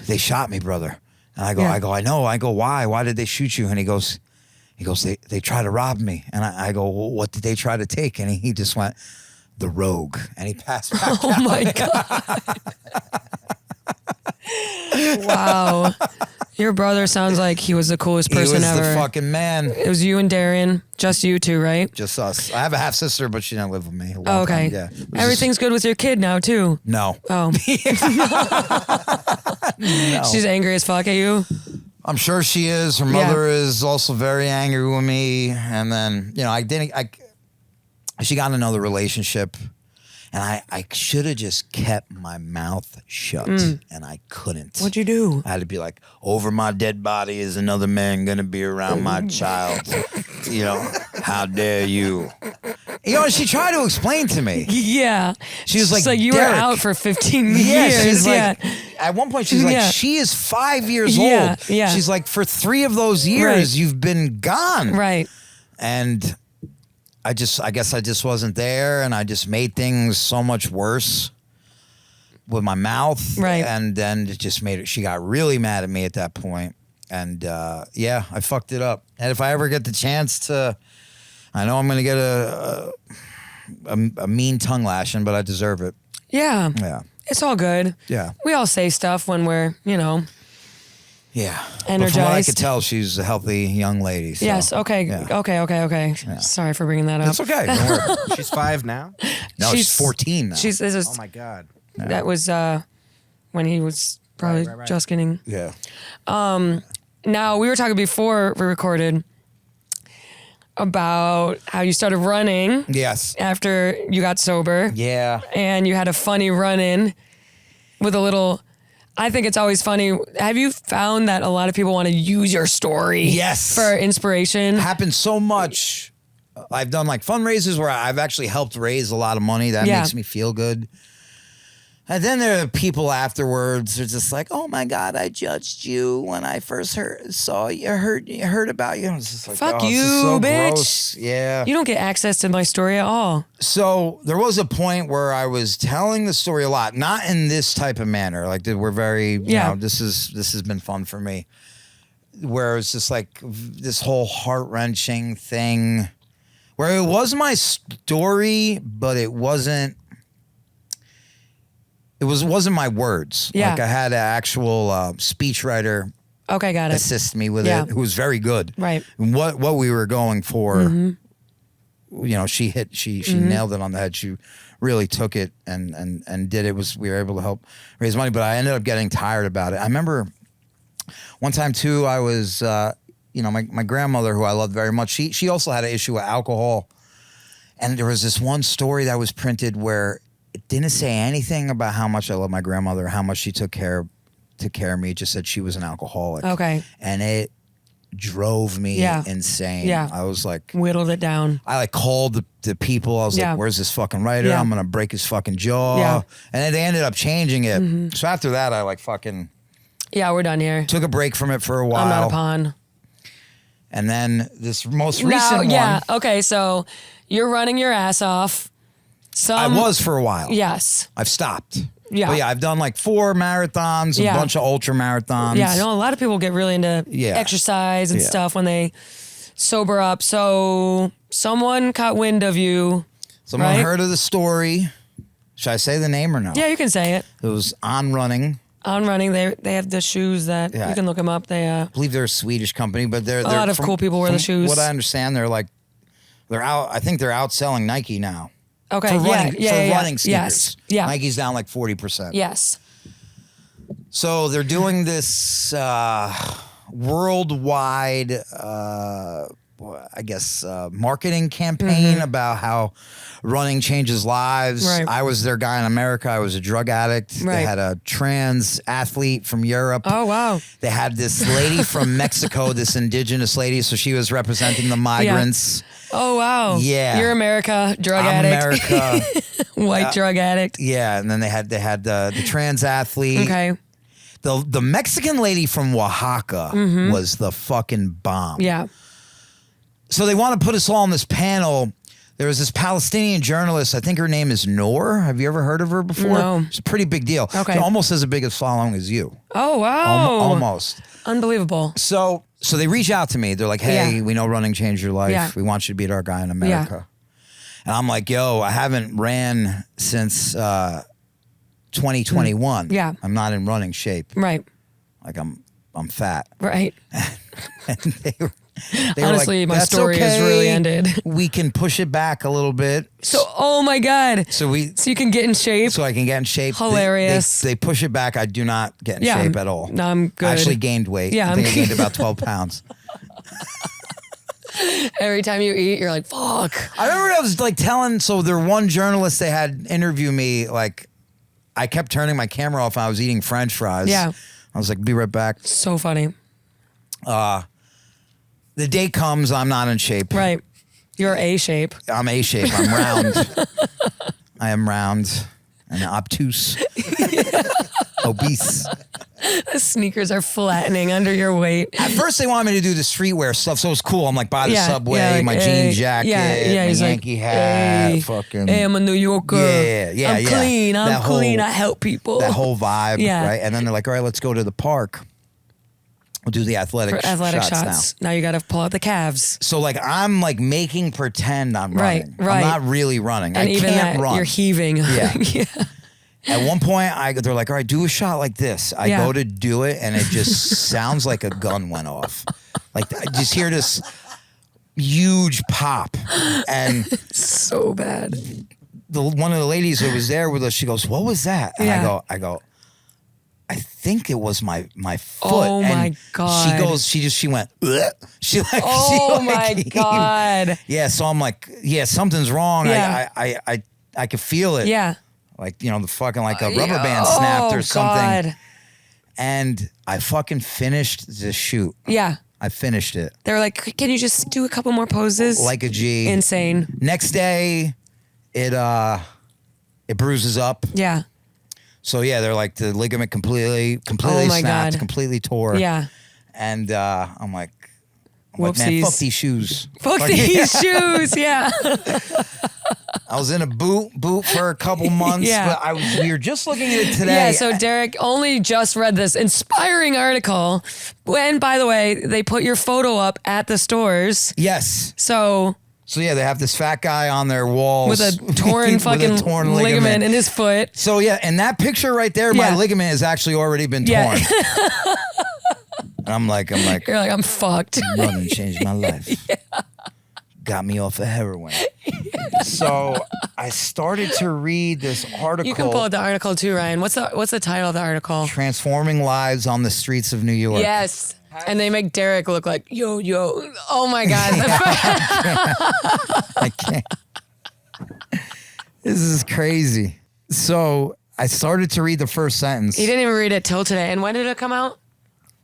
they shot me, brother. And I go, I know. I go, why? Why did they shoot you? And he goes, they tried to rob me. And I go, well, what did they try to take? And he just went, the rogue. And he passed back out. Oh my God. Wow. Your brother sounds like he was the coolest person ever. He was the fucking man. It was you and Darren, just you two, right? Just us. I have a half sister, but she didn't live with me. Oh, okay. Yeah. Everything's good with your kid now too. No. Oh. No. She's angry as fuck at you. I'm sure she is. Her mother is also very angry with me. And then, she got in another relationship. And I should have just kept my mouth shut, and I couldn't. What'd you do? I had to be like, over my dead body is another man going to be around my child. How dare you? She tried to explain to me. Yeah. She was like, you were out for 15 years. She's like, at one point, she's like, she is 5 years old. Yeah. She's like, for 3 of those years, you've been gone. Right. And I guess I just wasn't there, and I just made things so much worse with my mouth. Right. And then it just made it, she got really mad at me at that point. And I fucked it up. And if I ever get the chance to, I know I'm going to get a mean tongue lashing, but I deserve it. Yeah. Yeah. It's all good. Yeah. We all say stuff when we're, yeah. energized. But from what I could tell, she's a healthy young lady. So, yes. Okay. Yeah. Okay. Yeah. Sorry for bringing that up. That's okay. Don't worry. She's 5 now? No, she's 14 now. Oh my God. Yeah. That was when he was probably Right. just getting. Yeah. Now, we were talking before we recorded about how you started running. Yes. After you got sober. Yeah. And you had a funny run-in with a little... I think it's always funny. Have you found that a lot of people want to use your story for inspiration? Happens so much. I've done like fundraisers where I've actually helped raise a lot of money. That makes me feel good. And then there are people afterwards. They're just like, "Oh my God, I judged you when I first heard about you." It's just like, fuck you, this is so bitch. Gross. Yeah. You don't get access to my story at all. So there was a point where I was telling the story a lot, not in this type of manner. Like we're very, you know, this has been fun for me. Where it's just like this whole heart-wrenching thing, where it was my story, but it wasn't. It wasn't my words. Yeah. Like I had an actual speechwriter. Okay, got it. Assist me with it, who was very good. Right. And what we were going for, you know, she nailed it on the head. She really took it and did it. We were able to help raise money, but I ended up getting tired about it. I remember one time too, I was, you know, my grandmother, who I loved very much, she also had an issue with alcohol. And there was this one story that was printed where it didn't say anything about how much I love my grandmother, how much she took care of me. It just said she was an alcoholic. Okay. And it drove me insane. Yeah. I was like... Whittled it down. I like called the people. I was like, where's this fucking writer? I'm going to break his fucking jaw. Yeah. And then they ended up changing it. So after that, I like fucking... Yeah, we're done here. Took a break from it for a while. I'm not a pawn. And then this most recent one... Yeah, okay, so you're running your ass off. I was for a while. Yes. I've stopped. Yeah. But yeah, I've done like 4 marathons, a bunch of ultra marathons. Yeah, I know a lot of people get really into exercise and stuff when they sober up. So someone caught wind of you. Someone heard of the story. Should I say the name or no? Yeah, you can say it. It was On Running. On Running, they have the shoes that you can look them up. They I believe they're a Swedish company, but they're a lot of cool people wear the shoes. What I understand, they're out. I think they're outselling Nike now. Okay, for running sneakers. Yes, yeah. Nike's down like 40%. Yes. So they're doing this worldwide, marketing campaign about how running changes lives. Right. I was their guy in America. I was a drug addict. Right. They had a trans athlete from Europe. Oh, wow. They had this lady from Mexico, this indigenous lady, so she was representing the migrants. Yeah. Oh, wow. Yeah. You're America, drug addict. America. White drug addict. Yeah, and then they had the trans athlete. Okay. The Mexican lady from Oaxaca was the fucking bomb. Yeah. So they want to put us all on this panel. There was this Palestinian journalist. I think her name is Noor. Have you ever heard of her before? No. It's a pretty big deal. Okay. She's almost as big a following as you. Oh, wow. Almost. Unbelievable. So they reach out to me. They're like, hey, we know running changed your life. Yeah. We want you to beat our guy in America. And I'm like, yo, I haven't ran since 2021. Yeah. I'm not in running shape. Right. Like I'm fat. Right. And they were Honestly, like, my that's story has okay. really ended. We can push it back a little bit. So, oh my God. So you can get in shape. So I can get in shape. Hilarious. They push it back. I do not get in shape at all. No, I'm good. I actually gained weight. Yeah, I think I gained about 12 pounds. Every time you eat, you're like, fuck. I remember I was like telling, so there one journalist they had interview me, like I kept turning my camera off and I was eating French fries. Yeah. I was like, be right back. So funny. The day comes, I'm not in shape. Right. You're A shape. I'm A shape. I'm round. I am round and obtuse. Obese. The sneakers are flattening under your weight. At first, they wanted me to do the streetwear stuff, so it was cool. I'm like by the subway, like, my jean jacket, my Yankee hat, fucking. Hey, I'm a New Yorker. I'm clean. I'm clean. I help people. That whole vibe, right? And then they're like, all right, let's go to the park. We'll do the athletic shots now. You got to pull out the calves. So like I'm like making pretend I'm running. Right. I'm not really running. And I even can't that, run. you're heaving. Yeah. Yeah. At one point, they're like, all right, do a shot like this. I go to do it, and it just sounds like a gun went off. Like, I just hear this huge pop. And so bad. One of the ladies who was there with us, she goes, what was that? And I go, I think it was my foot. Oh, and my God. She went, ugh. Oh, my God. Yeah, so I'm like, yeah, something's wrong. Yeah. I could feel it. Yeah. Like, you know, the fucking like a rubber band snapped or something. God. And I fucking finished the shoot. Yeah. I finished it. They were like, can you just do a couple more poses? Like a G. Insane. Next day, it bruises up. Yeah. So yeah, they're like the ligament completely oh my snapped, God. completely tore. Yeah. And I'm like, man, fuck these shoes. Fuck these shoes, yeah. I was in a boot for a couple months, but we were just looking at it today. Yeah, so Derek only just read this inspiring article. And by the way, they put your photo up at the stores. Yes. So yeah, they have this fat guy on their walls with a torn fucking ligament in his foot. So yeah, and that picture right there, my ligament has actually already been torn. And I'm like, you're like, I'm fucked. Running changed my life. Got me off of heroin. So I started to read this article. You can pull up the article too, Ryan. What's the title of the article? Transforming Lives on the Streets of New York. Yes. And they make Derek look like, yo. Oh my God. I can't. This is crazy. So I started to read the first sentence. He didn't even read it till today. And when did it come out?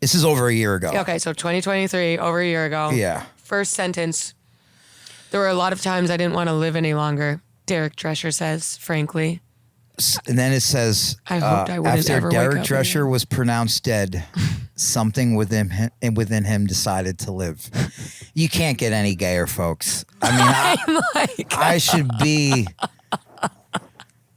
This is over a year ago. Okay, so 2023, over a year ago. Yeah. First sentence. There were a lot of times I didn't want to live any longer, Derek Drescher says, frankly. And then it says, I hoped I wouldn't after ever Derek wake up Drescher again. was pronounced dead, something within him decided to live. You can't get any gayer, folks. I mean, I should be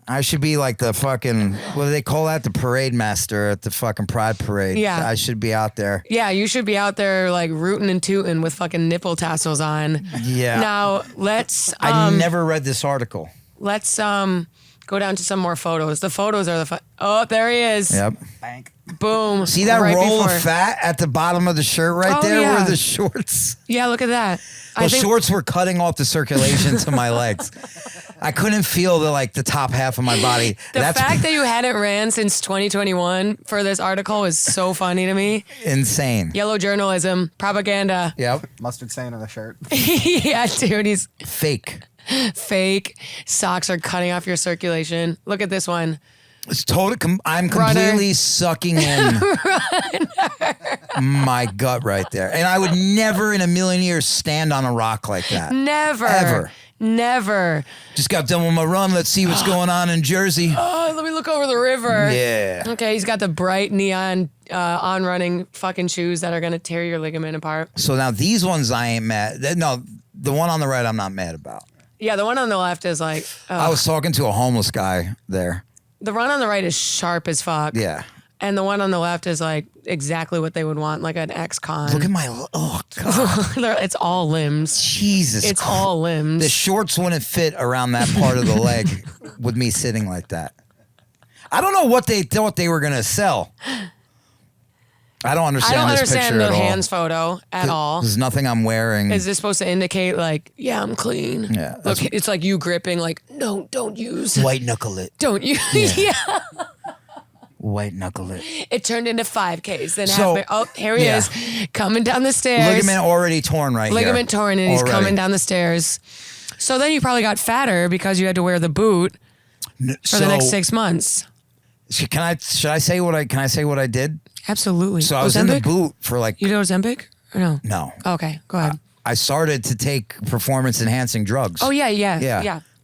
I should be like the fucking, what do they call that? The parade master at the fucking Pride Parade. Yeah. I should be out there. Yeah, you should be out there like rooting and tooting with fucking nipple tassels on. Yeah. Now, let's... I never read this article. Let's go down to some more photos. The photos are the... Oh, there he is. Yep. Bank. Boom. See that right roll before. of fat at the bottom of the shirt right there yeah. where the shorts... Yeah, look at that. Well, shorts were cutting off the circulation to my legs. I couldn't feel the top half of my body. The fact that you hadn't ran since 2021 for this article is so funny to me. Insane. Yellow journalism, propaganda. Yep. Mustard stain on the shirt. Yeah, dude, he's Fake. fake. Socks are cutting off your circulation. Look at this one. It's total. I'm completely sucking in my gut right there, and I would never in a million years stand on a rock like that. Never. Ever. Never. Just got done with my run. Let's see what's going on in Jersey. Oh, let me look over the river. Yeah. Okay, he's got the bright neon on-running fucking shoes that are going to tear your ligament apart. So now these ones I ain't mad. No, the one on the right I'm not mad about. Yeah, the one on the left is like... I was talking to a homeless guy there. The one on the right is sharp as fuck. Yeah. And the one on the left is like exactly what they would want, like an ex-con. Look at my... Oh, God. It's all limbs. Jesus It's Christ. all limbs. The shorts wouldn't fit around that part of the leg with me sitting like that. I don't know what they thought they were going to sell. I don't understand this picture the at all. hands photo at all. There's nothing I'm wearing. Is this supposed to indicate like, yeah, I'm clean? Yeah, Look, it's like you gripping like, no, don't use. White knuckle it. Don't use. Yeah. Yeah. White knuckle it. It turned into 5Ks. Then So, here he is coming down the stairs. Ligament already torn right here. Ligament torn and he's Already. coming down the stairs. So then you probably got fatter because you had to wear the boot for the next 6 months. Should I say what I did? Absolutely. So I was in the Ozempic? boot for like... You did Ozempic or no? No. Okay, go ahead. I started to take performance enhancing drugs. Oh yeah.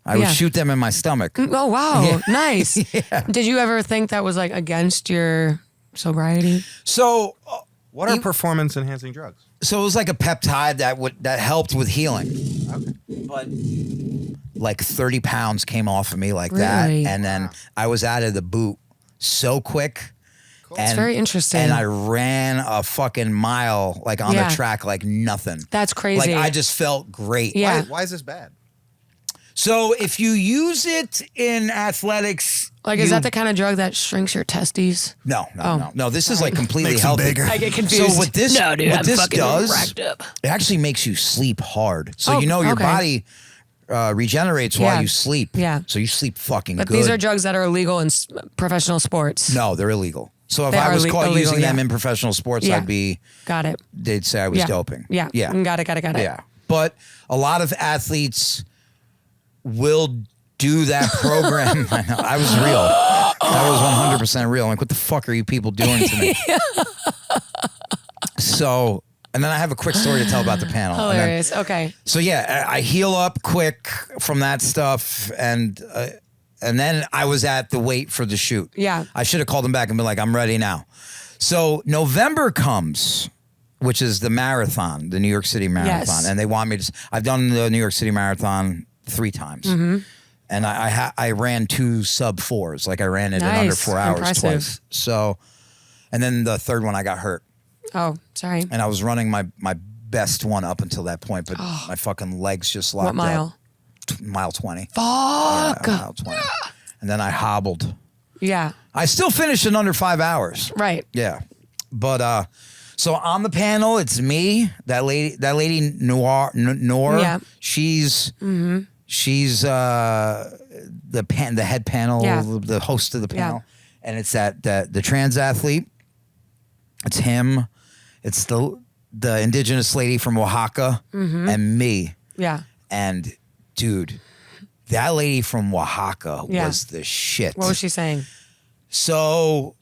I would shoot them in my stomach. Oh wow, Yeah. nice. Yeah. Did you ever think that was like against your sobriety? So What are performance enhancing drugs? it was like a peptide that helped with healing. Okay. But like 30 pounds came off of me like Really? that. And then I was out of the boot so quick. It's very interesting. And I ran a fucking mile like on Yeah. the track like nothing. That's crazy. Like I just felt great. Yeah. Why is this bad? So if you use it in athletics, like, is that the kind of drug that shrinks your testes? No. This is like completely Makes them healthy. bigger. I get confused. So what this no, dude, what I'm this fucking does, racked up. it actually makes you sleep hard. So Oh, your okay. body regenerates while Yeah. you sleep. Yeah. So you sleep fucking But good. these are drugs that are illegal in professional sports. No, they're illegal. So if They I are was caught illegal, using them yeah. in professional sports, Yeah. I'd Got it. they'd say I was Yeah. doping. Yeah. Yeah. Got it. Yeah. But a lot of athletes will do that program. I know. I was real. That was 100% real. Like, what the fuck are you people doing to me? So, and then I have a quick story to tell about the panel. Hilarious. Okay. So yeah, I heal up quick from that stuff, and then I was at the wait for the shoot. Yeah. I should have called them back and been like, I'm ready now. So November comes, which is the marathon, the New York City Marathon, Yes. and they want me to. I've done the New York City Marathon 3 times, and I ran 2 sub-4s. Like I ran it in under Nice. 4 hours Impressive. twice. So, and then the third one I got hurt. Oh, sorry. And I was running my best one up until that point, but my fucking legs just locked What mile? up. Mile 20. Fuck. Yeah, mile 20. And then I hobbled. Yeah. I still finished in under 5 hours. Right. Yeah. But so on the panel, it's me, that lady Noor. Yeah. She's the head panel, Yeah. the host of the panel. Yeah. And it's the trans athlete. It's him. It's the indigenous lady from Oaxaca and me. Yeah. And dude, that lady from Oaxaca Yeah. was the shit. What was she saying? So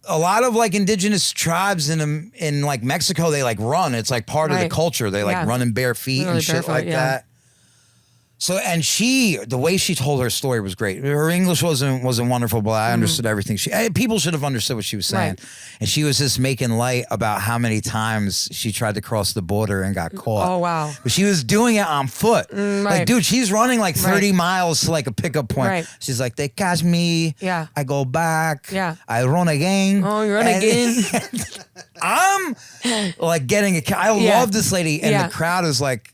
a lot of like indigenous tribes in like Mexico, they like run. It's like part of the Right. culture. They like Yeah. run in bare feet Literally and shit barefoot, like yeah. that. So, and the way she told her story was great. Her English wasn't wonderful, but I understood everything. People should have understood what she was saying. Right. And she was just making light about how many times she tried to cross the border and got caught. Oh, wow. But she was doing it on foot. Right. Like, dude, she's running like 30 miles to like a pickup point. Right. She's like, they catch me. Yeah. I go back. Yeah. I run again. Oh, you run again. I'm like getting I love this lady. And the crowd is like,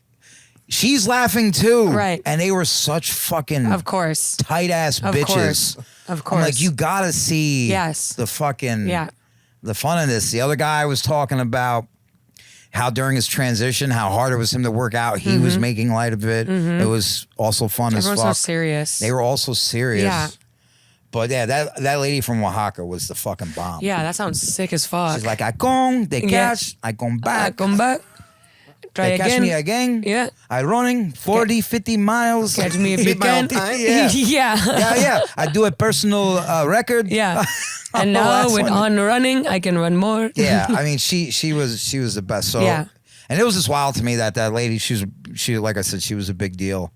she's laughing too. Right. And they were such fucking of course tight ass bitches. Of course. I'm like, you gotta see the fucking the fun in this. The other guy was talking about how during his transition, how hard it was him to work out. He was making light of it. It was also fun as fuck. Everyone's so serious. They were also serious. Yeah. But yeah, that lady from Oaxaca was the fucking bomb. Yeah, that sounds sick as fuck. She's like, I come, they catch, I come back. I come back. Try they again. Catch me again. Yeah. I running 40, 50 miles. Catch me if you can. Yeah. I do a personal record. Yeah. And now on running, I can run more. Yeah. I mean, she was the best. So and it was just wild to me that lady, she like I said, she was a big deal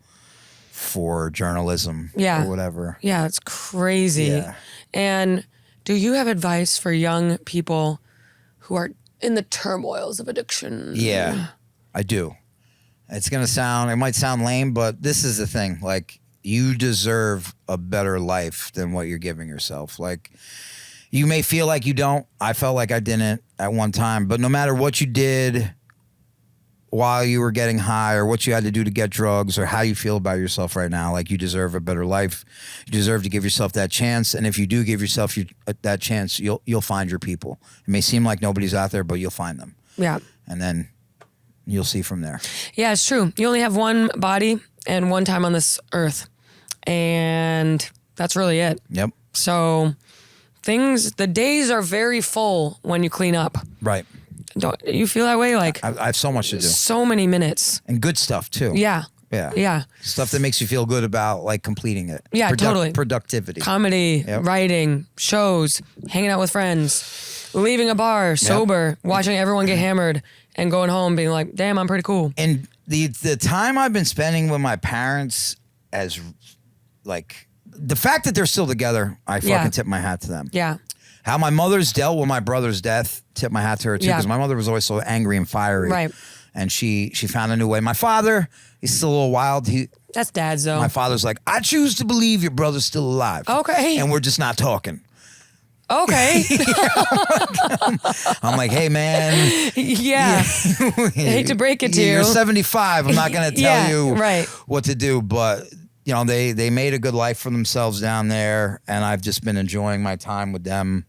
for journalism or whatever. Yeah, it's crazy. Yeah. And do you have advice for young people who are in the turmoils of addiction? Yeah, I do. It might sound lame, but this is the thing. Like, you deserve a better life than what you're giving yourself. Like, you may feel like you don't. I felt like I didn't at one time, but no matter what you did while you were getting high or what you had to do to get drugs or how you feel about yourself right now, like, you deserve a better life. You deserve to give yourself that chance. And if you do give yourself that chance, you'll find your people. It may seem like nobody's out there, but you'll find them. Yeah. And then you'll see from there. Yeah, it's true. You only have one body and one time on this earth. And that's really it. Yep. So the days are very full when you clean up. Right. Don't you feel that way? Like, I have so much to do. So many minutes. And good stuff too. Yeah. Yeah. Yeah. Stuff that makes you feel good about, like, completing it. Yeah, totally. Productivity. Comedy, writing, shows, hanging out with friends, leaving a bar, sober, watching everyone get hammered, and going home being like, damn, I'm pretty cool. And the time I've been spending with my parents, as like, the fact that they're still together, I fucking tip my hat to them. Yeah. How my mother's dealt with my brother's death, tip my hat to her too, because my mother was always so angry and fiery. Right. And she found a new way. My father, he's still a little wild. That's dad's though. My father's like, I choose to believe your brother's still alive. Okay. And we're just not talking. Okay. I'm like, hey, man. Yeah. I hate to break it to you. You're 75. I'm not going to tell you what to do. But, you know, they made a good life for themselves down there. And I've just been enjoying my time with them.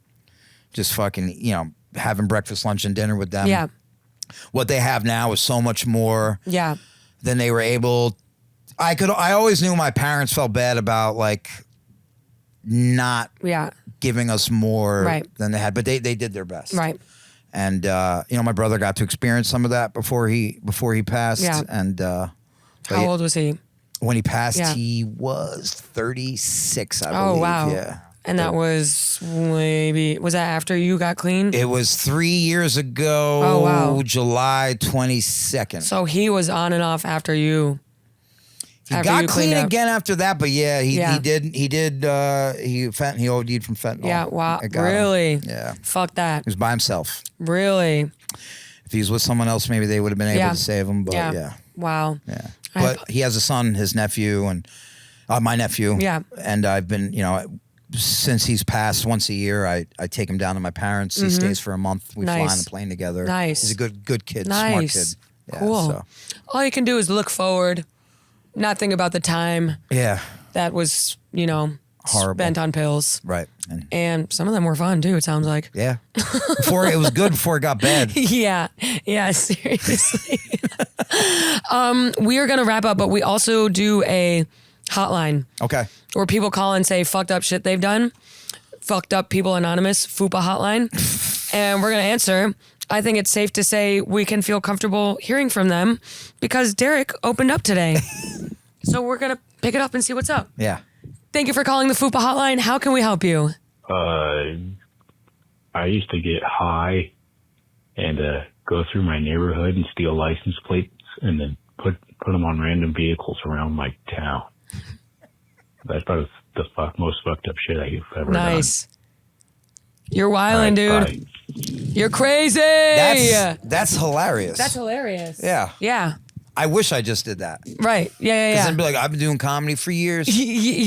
Just fucking, you know, having breakfast, lunch, and dinner with them. Yeah. What they have now is so much more than they were able. I always knew my parents felt bad about, like, not giving us more than they had, but they did their best. Right. And you know, my brother got to experience some of that before he passed. Yeah. And how old was he? When he passed, he was 36, I believe. Oh, wow. Yeah. And that was was that after you got clean? It was 3 years ago. Oh, wow. July 22nd. So he was on and off after you. He got clean again after that, but he OD'd from fentanyl. Yeah, wow. Really? Yeah. Fuck that. He was by himself. Really? If he was with someone else, maybe they would have been able to save him, but Wow. Yeah. But he has a son, his nephew, and my nephew. Yeah. And I've been, you know, since he's passed, once a year, I take him down to my parents. He stays for a month. We fly on the plane together. Nice. He's a good kid, smart kid. Yeah, cool. So. All you can do is look forward, not think about the time that was, you know, horrible. Spent on pills. Right. And some of them were fun too, it sounds like. Yeah. It was good before it got bad. Yeah, seriously. We are going to wrap up, but we also do a hotline. Okay. Where people call and say fucked up shit they've done. Fucked Up People Anonymous, FUPA hotline. And we're going to answer. I think it's safe to say we can feel comfortable hearing from them because Derek opened up today. So we're going to pick it up and see what's up. Yeah. Thank you for calling the FUPA hotline. How can we help you? I used to get high and go through my neighborhood and steal license plates and then put put them on random vehicles around my town. That's probably the most fucked up shit I've ever done. Nice. You're wildin', dude. Bye. You're crazy. That's hilarious. That's hilarious. Yeah. Yeah. I wish I just did that. Right. Yeah. Because I'd be like, I've been doing comedy for years.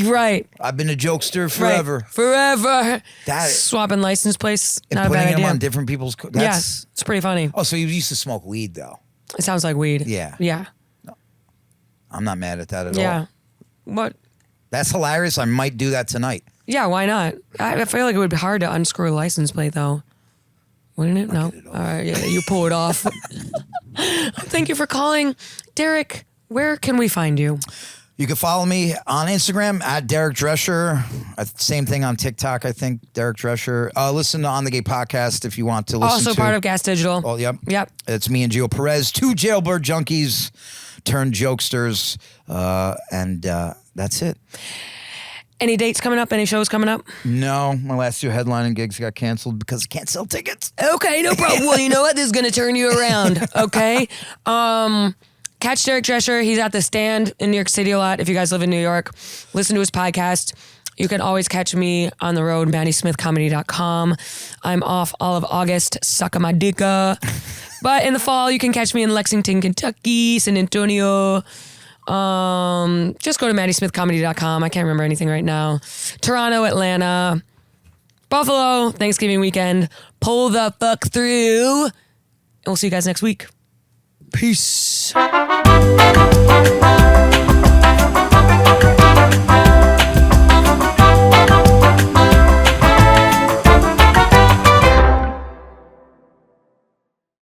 Right. I've been a jokester forever. Right. Forever. That Swapping license plates. And not a bad putting them idea. on different people's. Yeah. It's pretty funny. Oh, so you used to smoke weed though? It sounds like weed. Yeah. Yeah. No. I'm not mad at that at all. Yeah. What? That's hilarious. I might do that tonight. Yeah, why not? I feel like it would be hard to unscrew a license plate, though. Wouldn't it? No. All right, yeah, you pull it off. Thank you for calling. Derek, where can we find you? You can follow me on Instagram at Derek Drescher. Same thing on TikTok, I think, Derek Drescher. Listen to On the Gay podcast if you want to listen also to. part of Gas Digital. Oh, yep. Yep. It's me and Gio Perez, two jailbird junkies turned jokesters. And that's it. Any dates coming up? Any shows coming up? No, my last two headlining gigs got canceled because I can't sell tickets. Okay, no problem. Well, you know what? This is going to turn you around, okay? Catch Derek Drescher. He's at the Stand in New York City a lot. If you guys live in New York, listen to his podcast. You can always catch me on the road, MaddySmithComedy.com. I'm off all of August, sucka my dicka. But in the fall, you can catch me in Lexington, Kentucky, San Antonio. Just go to MaddySmithComedy.com. I can't remember anything right now. Toronto, Atlanta, Buffalo, Thanksgiving weekend. Pull the fuck through. And we'll see you guys next week. Peace.